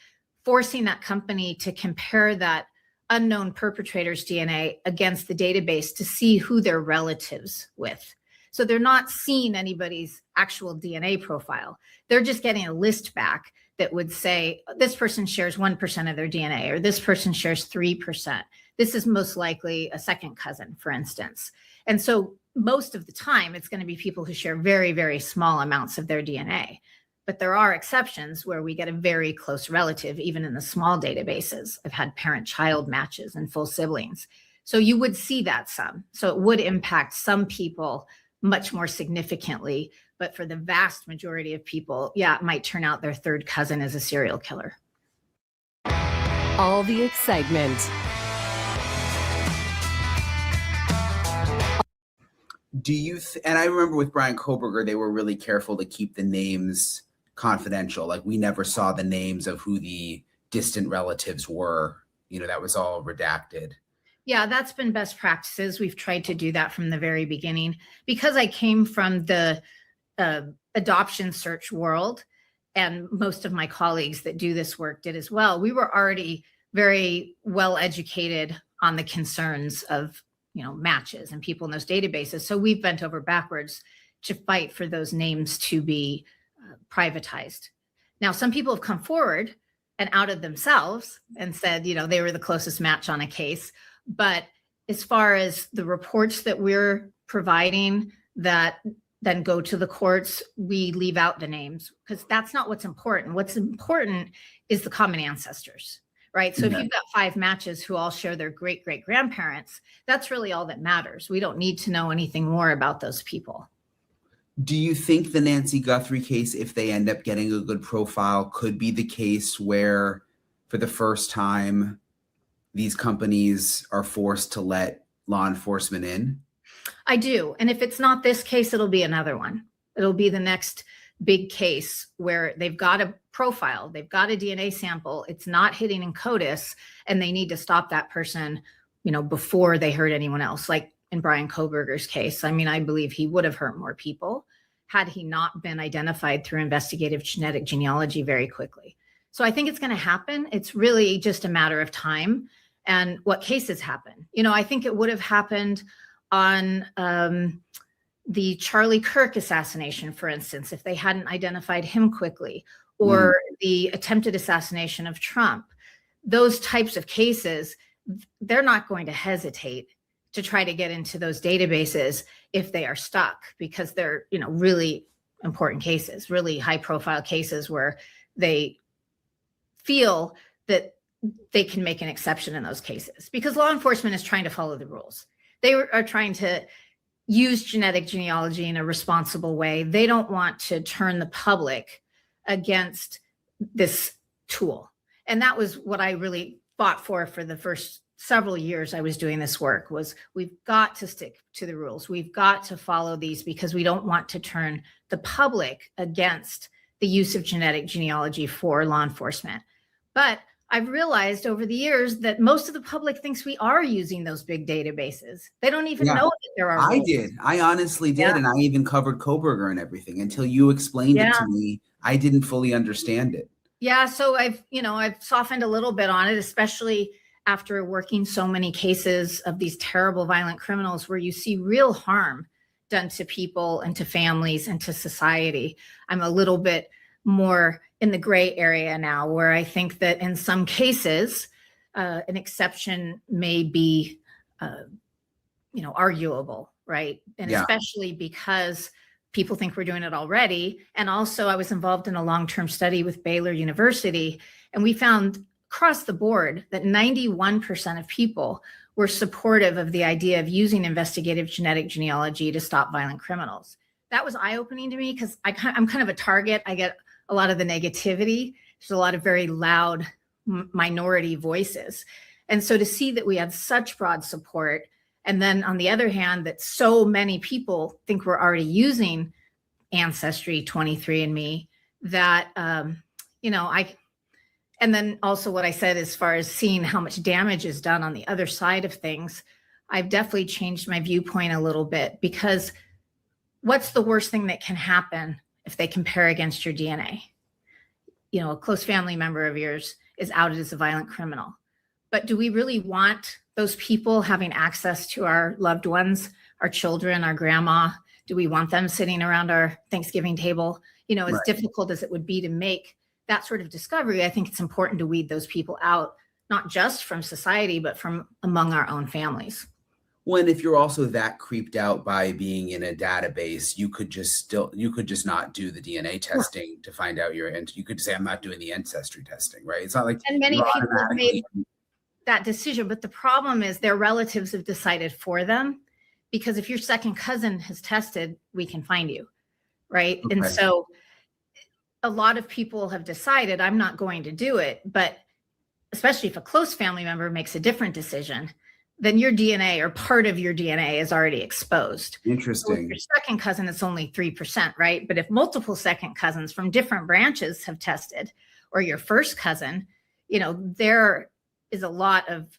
forcing that company to compare that unknown perpetrator's DNA against the database to see who they're relatives with. So they're not seeing anybody's actual DNA profile. They're just getting a list back that would say, this person shares 1% of their DNA, or this person shares 3%. This is most likely a second cousin, for instance. And so most of the time, it's going to be people who share very, very small amounts of their DNA. But there are exceptions where we get a very close relative, even in the small databases. I've had parent-child matches and full siblings. So you would see that some. So it would impact some people much more significantly. But for the vast majority of people, it might turn out their third cousin is a serial killer. All the excitement. Do you, and I remember with Brian Koberger, they were really careful to keep the names confidential. Like we never saw the names of who the distant relatives were. That was all redacted. Yeah, that's been best practices. We've tried to do that from the very beginning. Because I came from the adoption search world, and most of my colleagues that do this work did as well, we were already very well educated on the concerns of matches and people in those databases. So we've bent over backwards to fight for those names to be privatized. Now, some people have come forward and outed themselves and said, they were the closest match on a case. But as far as the reports that we're providing that then go to the courts, we leave out the names because that's not what's important. What's important is the common ancestors, right? So if you've got 5 matches who all share their great-great-grandparents, that's really all that matters. We don't need to know anything more about those people. Do you think the Nancy Guthrie case, if they end up getting a good profile, could be the case where for the first time these companies are forced to let law enforcement in? I do. And if it's not this case, it'll be another one. It'll be the next big case where they've got a profile, they've got a DNA sample, it's not hitting in CODIS, and they need to stop that person, before they hurt anyone else. Like in Brian Koberger's case, I believe he would have hurt more people had he not been identified through investigative genetic genealogy very quickly. So I think it's going to happen. It's really just a matter of time and what cases happen. I think it would have happened on the Charlie Kirk assassination, for instance, if they hadn't identified him quickly, or the attempted assassination of Trump. Those types of cases, they're not going to hesitate to try to get into those databases if they are stuck, because they're, really important cases, really high profile cases where they feel that they can make an exception in those cases, because law enforcement is trying to follow the rules. They are trying to use genetic genealogy in a responsible way. They don't want to turn the public against this tool. And that was what I really fought for the first several years I was doing this work, was we've got to stick to the rules. We've got to follow these because we don't want to turn the public against the use of genetic genealogy for law enforcement. But I've realized over the years that most of the public thinks we are using those big databases. They don't even know that there are rules. I honestly did. And I even covered Koberger and everything until you explained it to me. I didn't fully understand it. Yeah. So I've softened a little bit on it, especially after working so many cases of these terrible violent criminals where you see real harm done to people and to families and to society. I'm a little bit more in the gray area now, where I think that in some cases, an exception may be, arguable, right? And especially because people think we're doing it already. And also I was involved in a long-term study with Baylor University, and we found across the board that 91% of people were supportive of the idea of using investigative genetic genealogy to stop violent criminals. That was eye-opening to me because I'm kind of a target. I get a lot of the negativity. There's a lot of very loud minority voices. And so to see that we had such broad support, and then on the other hand, that so many people think we're already using Ancestry, 23andMe, that, and then also what I said, as far as seeing how much damage is done on the other side of things, I've definitely changed my viewpoint a little bit, because what's the worst thing that can happen if they compare against your DNA? A close family member of yours is outed as a violent criminal. But do we really want those people having access to our loved ones, our children, our grandma? Do we want them sitting around our Thanksgiving table? As difficult as it would be to make that sort of discovery, I think it's important to weed those people out, not just from society, but from among our own families. When if you're also that creeped out by being in a database, you could just not do the DNA testing to find out you could say, I'm not doing the ancestry testing, right? It's not like, and many people have made that decision, but the problem is their relatives have decided for them, because if your second cousin has tested, we can find you, right? Okay. And so a lot of people have decided, I'm not going to do it, but especially if a close family member makes a different decision, then your DNA or part of your DNA is already exposed. So with Interesting. your second cousin, it's only 3%, right? But if multiple second cousins from different branches have tested, or your first cousin, there is a lot of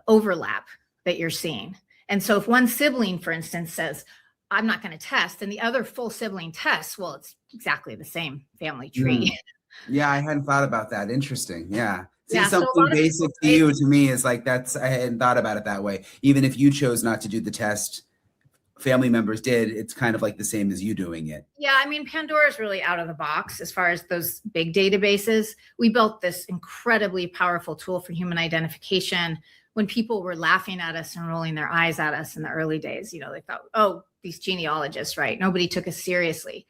overlap that you're seeing. And so if one sibling, for instance, says, I'm not going to test, and the other full sibling tests, well, it's exactly the same family tree. Yeah, I hadn't thought about that. Interesting. Yeah. See, Yeah, so a something lot of basic to you, to me, is like, I hadn't thought about it that way. Even if you chose not to do the test, family members did, it's kind of like the same as you doing it. Yeah, I mean, Pandora is really out of the box as far as those big databases. We built this incredibly powerful tool for human identification. When people were laughing at us and rolling their eyes at us in the early days, they thought, oh, these genealogists, right? Nobody took us seriously.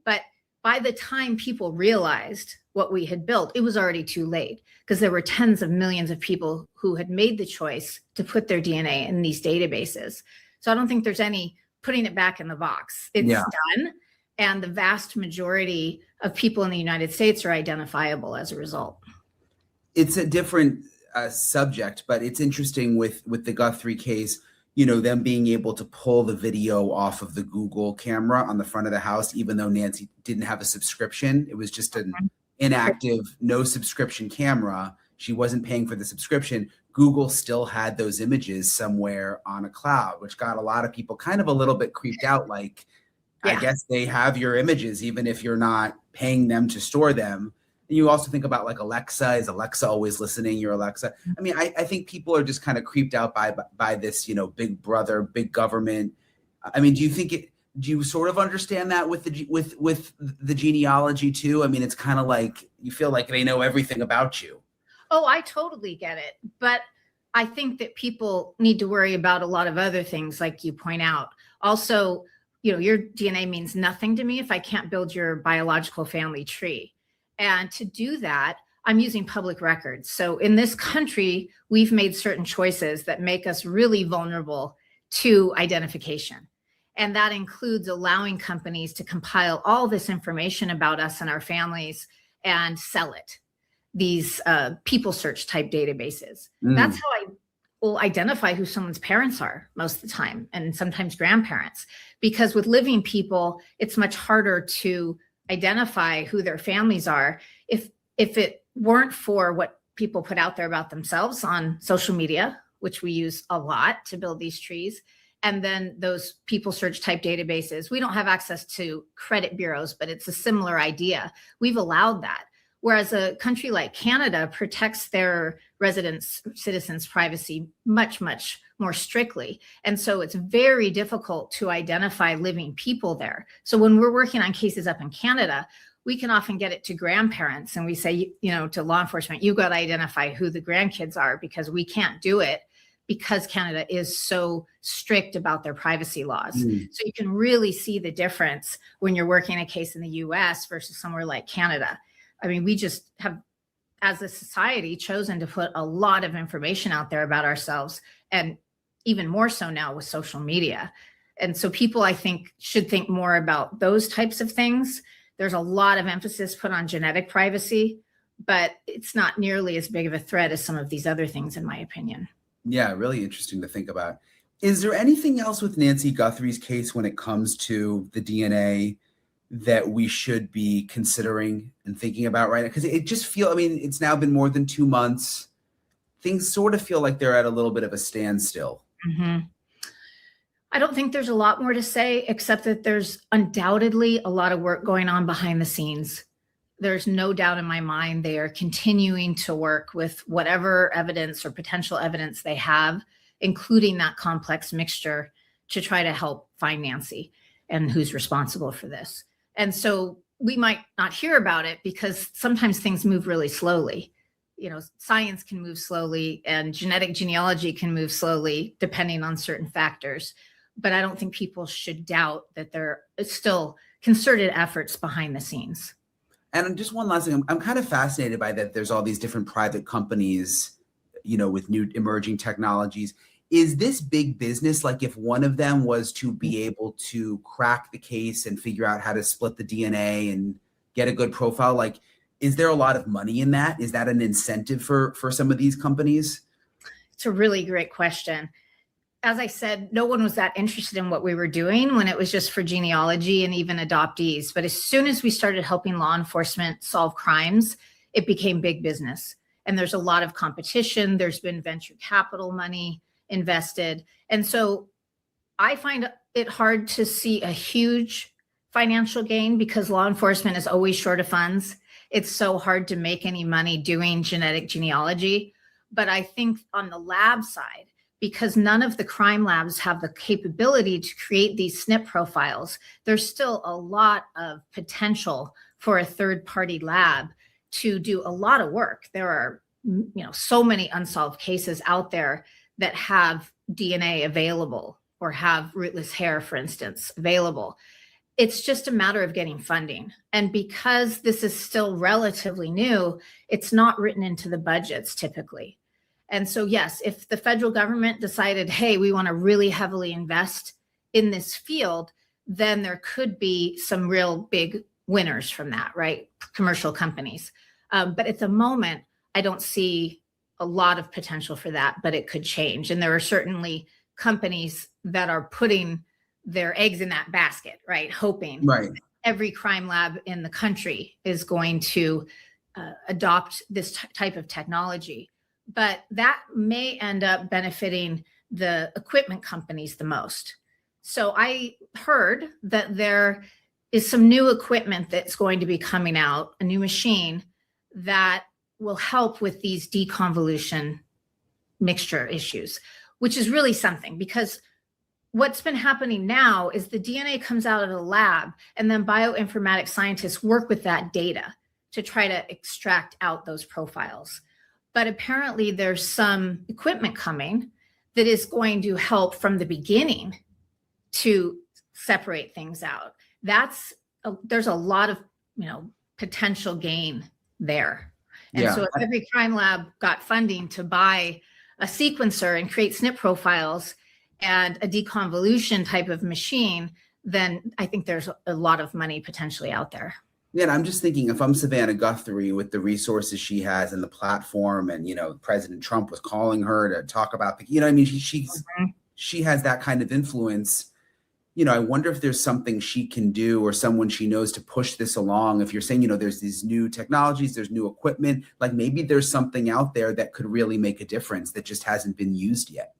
But by the time people realized what we had built, it was already too late, because there were tens of millions of people who had made the choice to put their DNA in these databases. So I don't think there's any putting it back in the box. It's done. And the vast majority of people in the United States are identifiable as a result. It's a different subject, but it's interesting with the Guthrie case, them being able to pull the video off of the Google camera on the front of the house, even though Nancy didn't have a subscription. It was just an inactive, no subscription camera. She wasn't paying for the subscription. Google still had those images somewhere on a cloud, which got a lot of people kind of a little bit creeped out. Like, I guess they have your images, even if you're not paying them to store them. And you also think about like Alexa. Is Alexa always listening? Your Alexa. I mean, I think people are just kind of creeped out by this, big brother, big government. I mean, do you sort of understand that with the genealogy too? I mean, it's kind of like you feel like they know everything about you. Oh, I totally get it. But I think that people need to worry about a lot of other things, like you point out. Also, your DNA means nothing to me if I can't build your biological family tree. And to do that, I'm using public records. So in this country, we've made certain choices that make us really vulnerable to identification. And that includes allowing companies to compile all this information about us and our families and sell it. These people search type databases. That's how I will identify who someone's parents are most of the time, and sometimes grandparents, because with living people, it's much harder to identify who their families are. If it weren't for what people put out there about themselves on social media, which we use a lot to build these trees, and then those people search type databases, we don't have access to credit bureaus, but it's a similar idea. We've allowed that. Whereas a country like Canada protects their citizens' privacy much, much more strictly. And so it's very difficult to identify living people there. So when we're working on cases up in Canada, we can often get it to grandparents and we say, to law enforcement, you've got to identify who the grandkids are, because we can't do it because Canada is so strict about their privacy laws. So you can really see the difference when you're working a case in the US versus somewhere like Canada. I mean, we just have, as a society, chosen to put a lot of information out there about ourselves, and even more so now with social media. And so people, I think, should think more about those types of things. There's a lot of emphasis put on genetic privacy, but it's not nearly as big of a threat as some of these other things, in my opinion. Yeah, really interesting to think about. Is there anything else with Nancy Guthrie's case when it comes to the DNA that we should be considering and thinking about right now? Because it just it's now been more than 2 months. Things sort of feel like they're at a little bit of a standstill. I don't think there's a lot more to say, except that there's undoubtedly a lot of work going on behind the scenes. There's no doubt in my mind they are continuing to work with whatever evidence or potential evidence they have, including that complex mixture, to try to help find Nancy and who's responsible for this. And so we might not hear about it because sometimes things move really slowly. Science can move slowly and genetic genealogy can move slowly depending on certain factors. But I don't think people should doubt that there is still concerted efforts behind the scenes. And just one last thing, I'm kind of fascinated by that. There's all these different private companies, with new emerging technologies. Is this big business? Like, if one of them was to be able to crack the case and figure out how to split the DNA and get a good profile, like, is there a lot of money in that? Is that an incentive for some of these companies? It's a really great question. As I said, no one was that interested in what we were doing when it was just for genealogy and even adoptees. But as soon as we started helping law enforcement solve crimes, it became big business. And there's a lot of competition. There's been venture capital money invested. And so I find it hard to see a huge financial gain because law enforcement is always short of funds. It's so hard to make any money doing genetic genealogy. But I think on the lab side, because none of the crime labs have the capability to create these SNP profiles, there's still a lot of potential for a third-party lab to do a lot of work. There are, so many unsolved cases out there that have DNA available or have rootless hair, for instance, available. It's just a matter of getting funding. And because this is still relatively new, it's not written into the budgets typically. And so, yes, if the federal government decided, hey, we want to really heavily invest in this field, then there could be some real big winners from that, right? Commercial companies. But at the moment, I don't see a lot of potential for that, but it could change. And there are certainly companies that are putting their eggs in that basket, right? Hoping every crime lab in the country is going to adopt this type of technology. But that may end up benefiting the equipment companies the most. So I heard that there is some new equipment that's going to be coming out, a new machine that will help with these deconvolution mixture issues, which is really something because what's been happening now is the DNA comes out of the lab and then bioinformatics scientists work with that data to try to extract out those profiles. But apparently there's some equipment coming that is going to help from the beginning to separate things out. There's a lot of, potential gain there. And so if every crime lab got funding to buy a sequencer and create SNP profiles and a deconvolution type of machine, then I think there's a lot of money potentially out there. Yeah, and I'm just thinking if I'm Savannah Guthrie with the resources she has and the platform and, President Trump was calling her to talk about she has that kind of influence. I wonder if there's something she can do or someone she knows to push this along. If you're saying, there's these new technologies, there's new equipment, like maybe there's something out there that could really make a difference that just hasn't been used yet.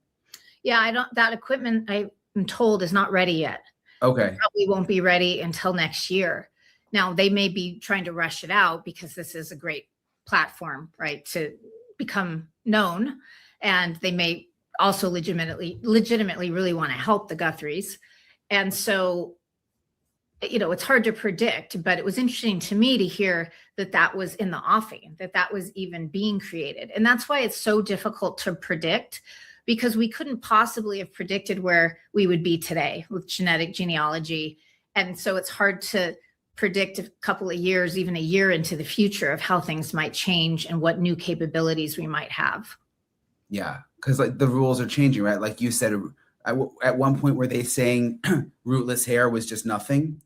Yeah, that equipment I'm told is not ready yet. Okay. It probably won't be ready until next year. Now, they may be trying to rush it out because this is a great platform, right, to become known. And they may also legitimately really want to help the Guthries. And so, it's hard to predict, but it was interesting to me to hear that was in the offing, that was even being created. And that's why it's so difficult to predict, because we couldn't possibly have predicted where we would be today with genetic genealogy. And so it's hard to predict a couple of years, even a year into the future of how things might change and what new capabilities we might have. Yeah, because the rules are changing, right? Like you said, at one point were they saying rootless hair was just nothing?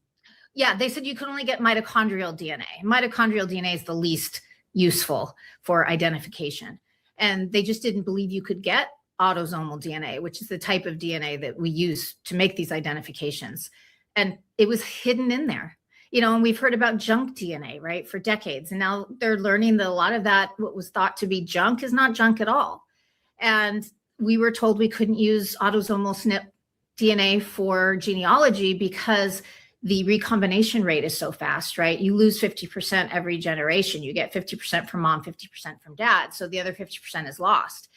Yeah, they said you could only get mitochondrial DNA. Mitochondrial DNA is the least useful for identification. And they just didn't believe you could get autosomal DNA, which is the type of DNA that we use to make these identifications. And it was hidden in there. And we've heard about junk DNA, right, for decades. And now they're learning that a lot of that, what was thought to be junk, is not junk at all. And we were told we couldn't use autosomal SNP DNA for genealogy because the recombination rate is so fast, right? You lose 50% every generation. You get 50% from mom, 50% from dad. So the other 50% is lost.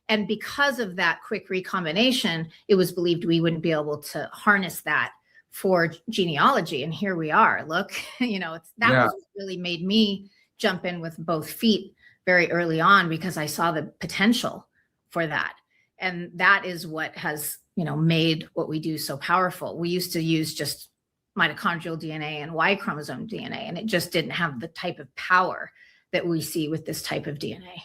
And because of that quick recombination, it was believed we wouldn't be able to harness that for genealogy. And here we are. Look, was what really made me jump in with both feet very early on, because I saw the potential for that. And that is what has, made what we do so powerful. We used to use just mitochondrial DNA and Y chromosome DNA, and it just didn't have the type of power that we see with this type of DNA.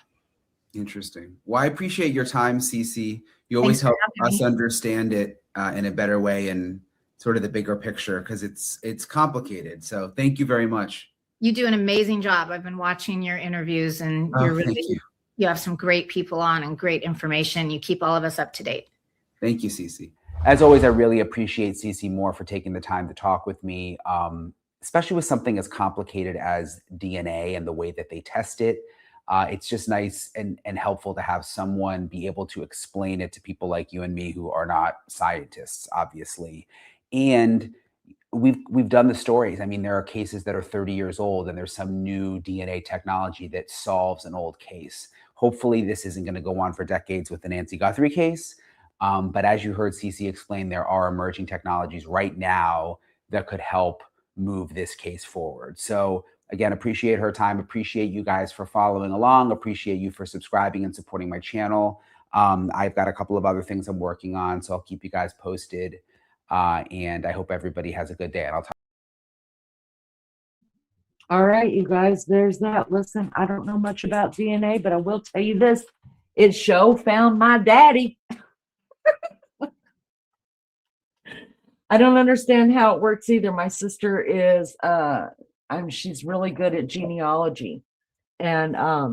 Interesting. Well, I appreciate your time, Cece. You always help us understand it in a better way and sort of the bigger picture, because it's complicated. So thank you very much. You do an amazing job. I've been watching your interviews, and you're really You have some great people on and great information. You keep all of us up to date. Thank you, Cece. As always, I really appreciate Cece Moore for taking the time to talk with me, especially with something as complicated as DNA and the way that they test it. It's just nice and helpful to have someone be able to explain it to people like you and me who are not scientists, obviously. And we've done the stories. I mean, there are cases that are 30 years old and there's some new DNA technology that solves an old case. Hopefully this isn't going to go on for decades with the Nancy Guthrie case. But as you heard Cece explain, there are emerging technologies right now that could help move this case forward. So again, appreciate her time. Appreciate you guys for following along. Appreciate you for subscribing and supporting my channel. I've got a couple of other things I'm working on, so I'll keep you guys posted. And I hope everybody has a good day. And I'll talk. All right, you guys, there's that. Listen, I don't know much about DNA, but I will tell you this. It sure found my daddy. I don't understand how it works either. My sister is, she's really good at genealogy. And, I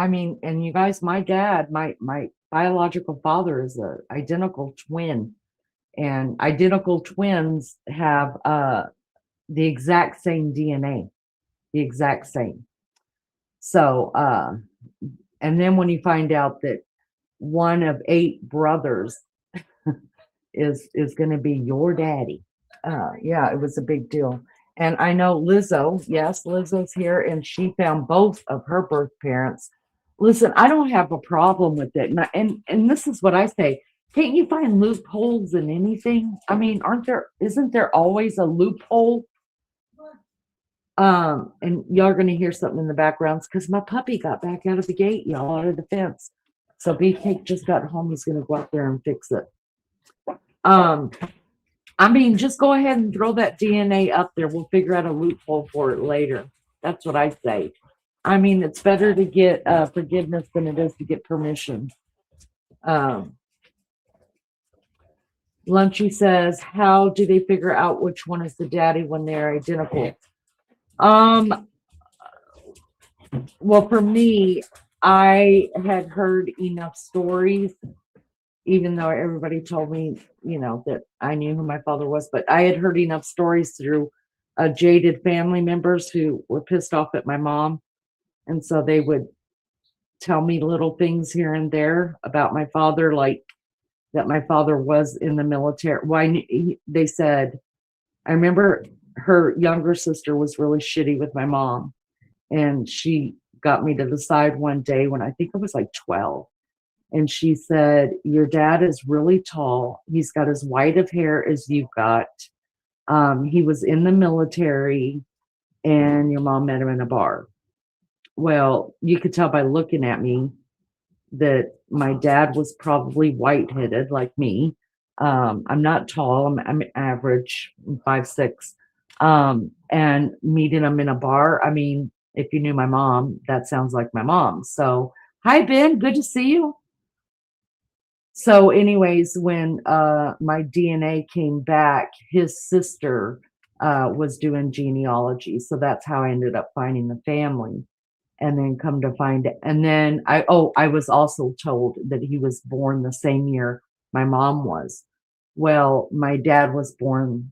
mean, and you guys, my dad, my biological father is an identical twin. And identical twins have, the exact same DNA, the exact same. So, and then when you find out that one of 8 brothers is going to be your daddy, yeah, it was a big deal. And I know Lizzo, yes, Lizzo's here, and she found both of her birth parents. Listen, I don't have a problem with it. And this is what I say. Can't you find loopholes in anything? I mean, isn't there always a loophole? And y'all are going to hear something in the backgrounds because my puppy got back out of the gate, y'all, out of the fence. So Beefcake just got home. He's going to go out there and fix it. I mean, just go ahead and throw that DNA up there. We'll figure out a loophole for it later. That's what I say. I mean, it's better to get forgiveness than it is to get permission. Lunchy says, how do they figure out which one is the daddy when they're identical? Well, for me, I had heard enough stories, even though everybody told me, you know, that I knew who my father was, but I had heard enough stories through jaded family members who were pissed off at my mom. And so they would tell me little things here and there about my father, like that my father was in the military. Why they said, I remember her younger sister was really shitty with my mom. And she got me to the side one day when I think I was like 12. And she said, your dad is really tall. He's got as white of hair as you've got. He was in the military and your mom met him in a bar. Well, you could tell by looking at me that my dad was probably white-headed like me. I'm not tall. I'm average. I'm 5'6". And meeting him in a bar. I mean, if you knew my mom, that sounds like my mom. So, hi, Ben. Good to see you. So anyways, when my DNA came back, his sister was doing genealogy. So that's how I ended up finding the family. And then come to find it. And then I was also told that he was born the same year my mom was. Well, my dad was born,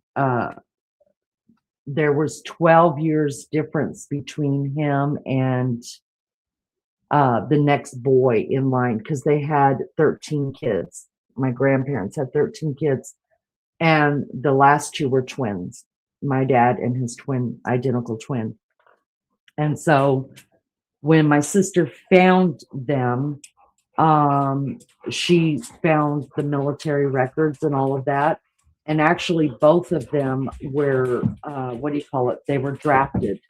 there was 12 years difference between him and the next boy in line because they had 13 kids. My grandparents had 13 kids. And the last 2 were twins, my dad and his identical twin. And so when my sister found them, she found the military records and all of that. And actually both of them were, they were drafted.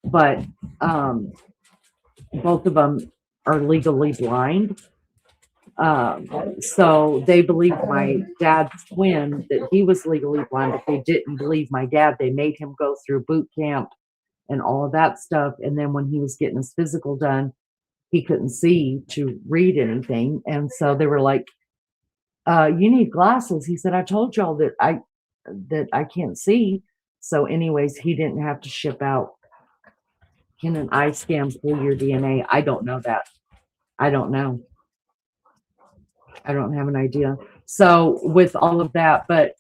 But both of them are legally blind. So they believed my dad's twin that he was legally blind, but they didn't believe my dad. They made him go through boot camp and all of that stuff. And then when he was getting his physical done, he couldn't see to read anything. And so they were like, you need glasses. He said, I told y'all that I can't see. So anyways, he didn't have to ship out can an eye scan pull your DNA? I don't know that. I don't know. I don't have an idea. So with all of that, but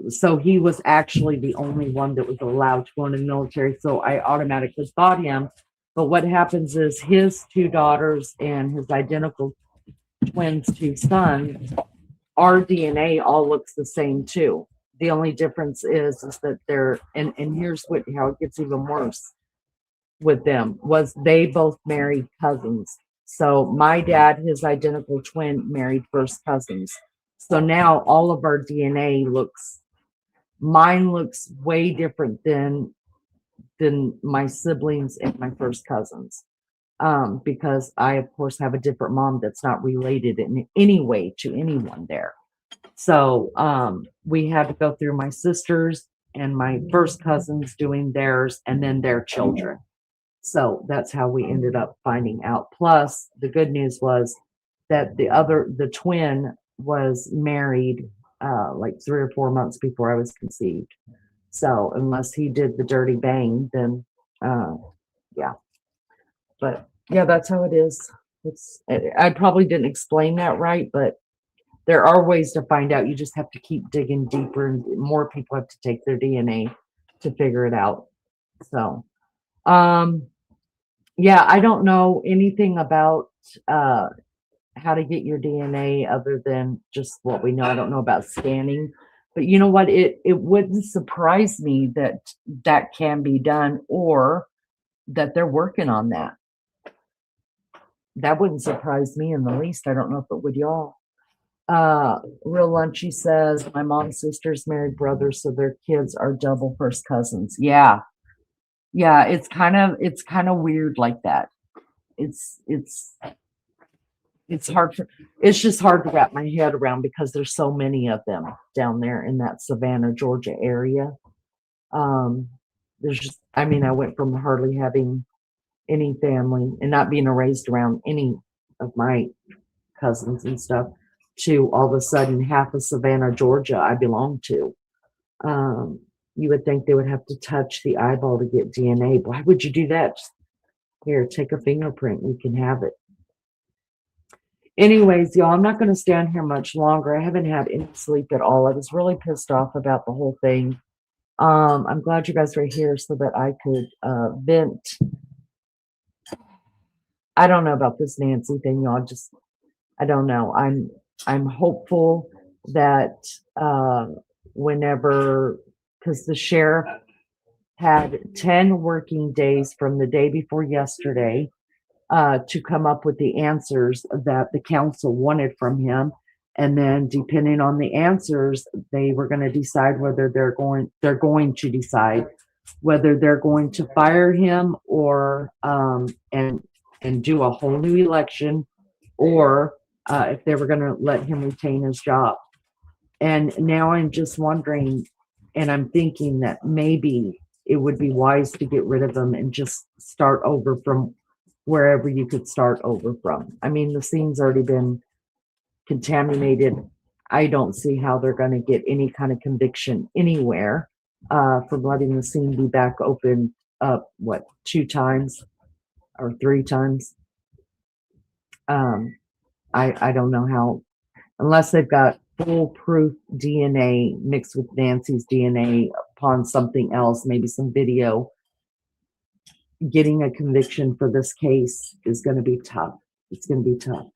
so he was actually the only one that was allowed to go in the military. So I automatically thought him. But what happens is his two daughters and his identical twins, two sons, our DNA all looks the same too. The only difference is that they're, and here's how it gets even worse with them, was they both married cousins. So my dad, his identical twin, married first cousins. So now all of our DNA mine looks way different than my siblings and my first cousins. Because I, of course, have a different mom that's not related in any way to anyone there. So we had to go through my sisters and my first cousins doing theirs and then their children. So that's how we ended up finding out. Plus, the good news was that the twin was married like 3 or 4 months before I was conceived. So unless he did the dirty bang, then yeah. But yeah, that's how it is. I probably didn't explain that right, but there are ways to find out. You just have to keep digging deeper, and more people have to take their DNA to figure it out. So, yeah, I don't know anything about how to get your DNA other than just what we know. I don't know about scanning, but you know what? It wouldn't surprise me that can be done, or that they're working on that. That wouldn't surprise me in the least. I don't know if it would y'all. Real Lunchy says, my mom's sister's married brothers, so their kids are double first cousins. Yeah. Yeah, it's kind of weird like that. It's just hard to wrap my head around because there's so many of them down there in that Savannah, Georgia area. There's just, I mean, I went from hardly having any family and not being raised around any of my cousins and stuff to all of a sudden half of Savannah, Georgia I belong to. You would think they would have to touch the eyeball to get DNA. Why would you do that? Just, here, take a fingerprint. You can have it. Anyways, y'all, I'm not going to stand here much longer. I haven't had any sleep at all. I was really pissed off about the whole thing. I'm glad you guys were here so that I could vent. I don't know about this Nancy thing, y'all. Just, I don't know. I'm hopeful that whenever, because the sheriff had 10 working days from the day before yesterday to come up with the answers that the council wanted from him. And then depending on the answers, they were going to decide whether they're going to decide whether they're going to fire him or and do a whole new election, or if they were going to let him retain his job. And now I'm just wondering, and I'm thinking that maybe it would be wise to get rid of him and just start over from wherever you could start over from. I mean, the scene's already been contaminated. I don't see how they're going to get any kind of conviction anywhere from letting the scene be back open up, 2 times or 3 times. I don't know how, unless they've got foolproof DNA mixed with Nancy's DNA upon something else, maybe some video. Getting a conviction for this case is going to be tough. It's going to be tough.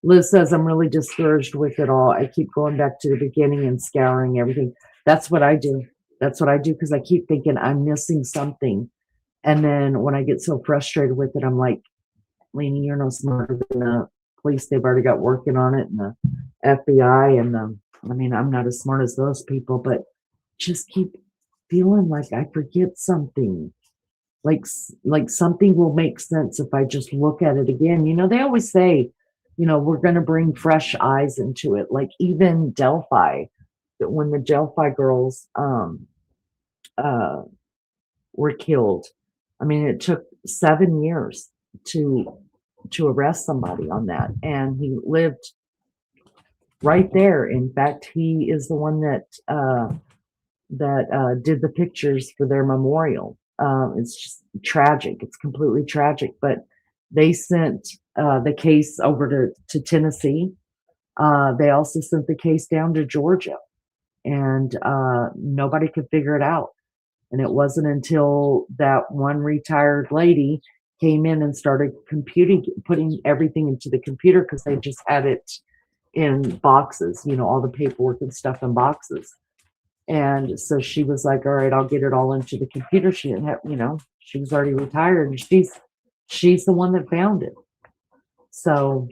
Liz says, I'm really discouraged with it all. I keep going back to the beginning and scouring everything. That's what I do. That's what I do because I keep thinking I'm missing something. And then when I get so frustrated with it, I'm like, Lainey, you're no smarter than the police. They've already got working on it, and the FBI, and I mean, I'm not as smart as those people, but just keep feeling like I forget something. Like something will make sense if I just look at it again. You know, they always say, you know, we're going to bring fresh eyes into it. Like even Delphi, that when the Delphi girls were killed, I mean, it took 7 years to arrest somebody on that, and he lived right there. In fact, he is the one that did the pictures for their memorial. It's just tragic. It's completely tragic. But they sent the case over to Tennessee. They also sent the case down to Georgia, and nobody could figure it out. And it wasn't until that one retired lady came in and started putting everything into the computer, because they just had it in boxes, all the paperwork and stuff in boxes. And so she was like, all right, I'll get it all into the computer. She didn't have, she was already retired, and she's the one that found it. So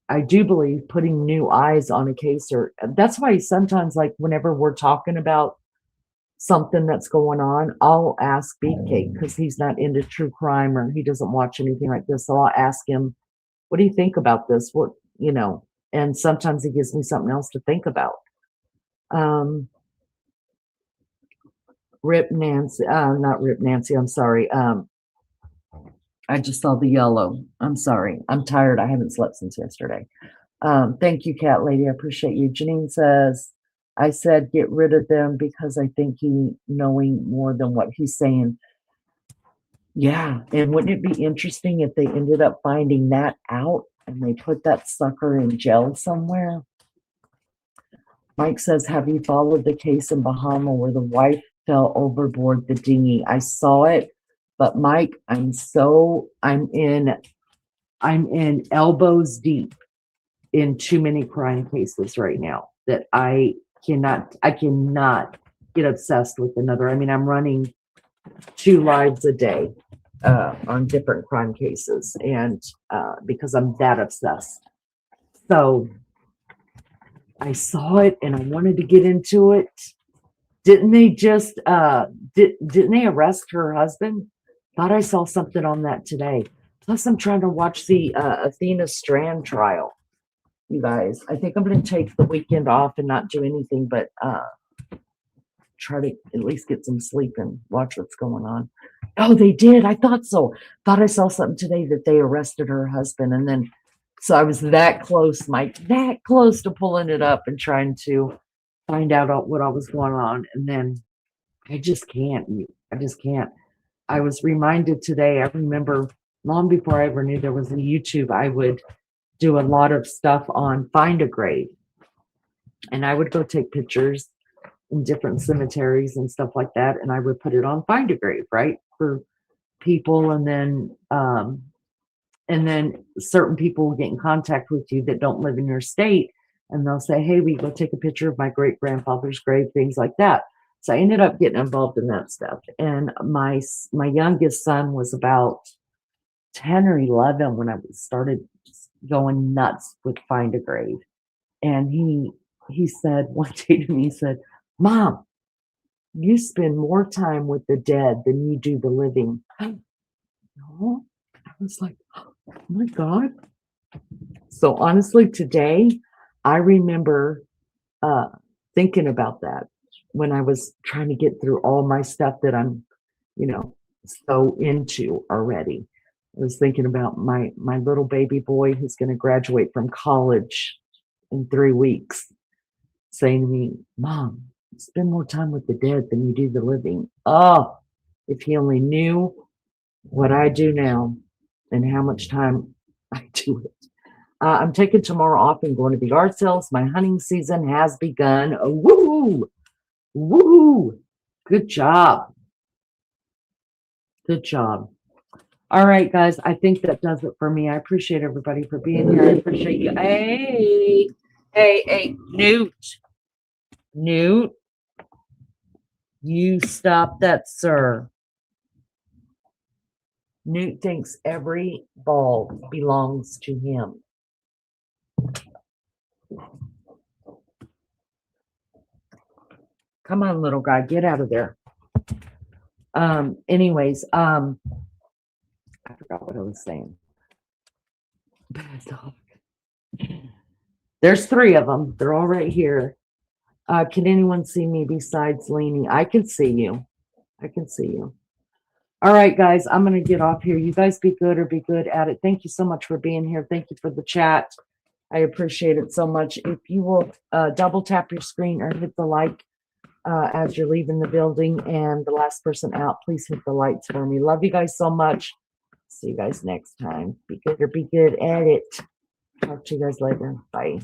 I do believe putting new eyes on a case, or that's why sometimes, like, whenever we're talking about something that's going on, I'll ask Beefcake, because he's not into true crime or he doesn't watch anything like this. So I'll ask him, what do you think about this? What, and sometimes he gives me something else to think about. Rip Nancy, not Rip Nancy, I'm sorry. I just saw the yellow. I'm sorry. I'm tired. I haven't slept since yesterday. Thank you, Cat Lady. I appreciate you. Janine says, I said get rid of them because I think he knowing more than what he's saying. Yeah. And wouldn't it be interesting if they ended up finding that out and they put that sucker in jail somewhere? Mike says, have you followed the case in Bahama where the wife fell overboard the dinghy? I saw it, but Mike, I'm in elbows deep in too many crime cases right now that I cannot get obsessed with another. I mean, I'm running 2 lives a day on different crime cases, and because I'm that obsessed. So I saw it and I wanted to get into it. Didn't they just didn't they arrest her husband? Thought I saw something on that today. Plus, I'm trying to watch the Athena Strand trial. You guys, I think I'm going to take the weekend off and not do anything but try to at least get some sleep and watch what's going on. Oh, they did. I thought so. Thought I saw something today that they arrested her husband, and then so I was that close, Mike, that close to pulling it up and trying to find out what all was going on, and then I just can't. I was reminded today. I remember long before I ever knew there was a YouTube, I would do a lot of stuff on Find a Grave, and I would go take pictures in different cemeteries and stuff like that, and I would put it on Find a Grave, right, for people, and then certain people will get in contact with you that don't live in your state, and they'll say, hey, we go take a picture of my great grandfather's grave, things like that. So I ended up getting involved in that stuff, and my youngest son was about 10 or 11 when I started going nuts with Find a Grave. And he said one day to me, he said, Mom, you spend more time with the dead than you do the living. No, I was like, oh my God. So honestly, today, I remember thinking about that when I was trying to get through all my stuff that I'm, so into already. I was thinking about my little baby boy who's going to graduate from college in 3 weeks, saying to me, Mom, spend more time with the dead than you do the living. Oh, if he only knew what I do now and how much time I do it. I'm taking tomorrow off and going to the art sales. My hunting season has begun. Oh, woo! Woo! Good job. Good job. All right, guys, I think that does it for me. I appreciate everybody for being here. I appreciate you. Hey, Newt, you stop that, sir. Newt thinks every ball belongs to him. Come on, little guy, get out of there. Anyways, I forgot what I was saying. Bad dog. There's 3 of them. They're all right here. Can anyone see me besides Lainey? I can see you. All right, guys, I'm going to get off here. You guys be good or be good at it. Thank you so much for being here. Thank you for the chat. I appreciate it so much. If you will double tap your screen or hit the like as you're leaving the building. And the last person out, please hit the lights for me. Love you guys so much. See you guys next time. Be good or be good at it. Talk to you guys later. Bye.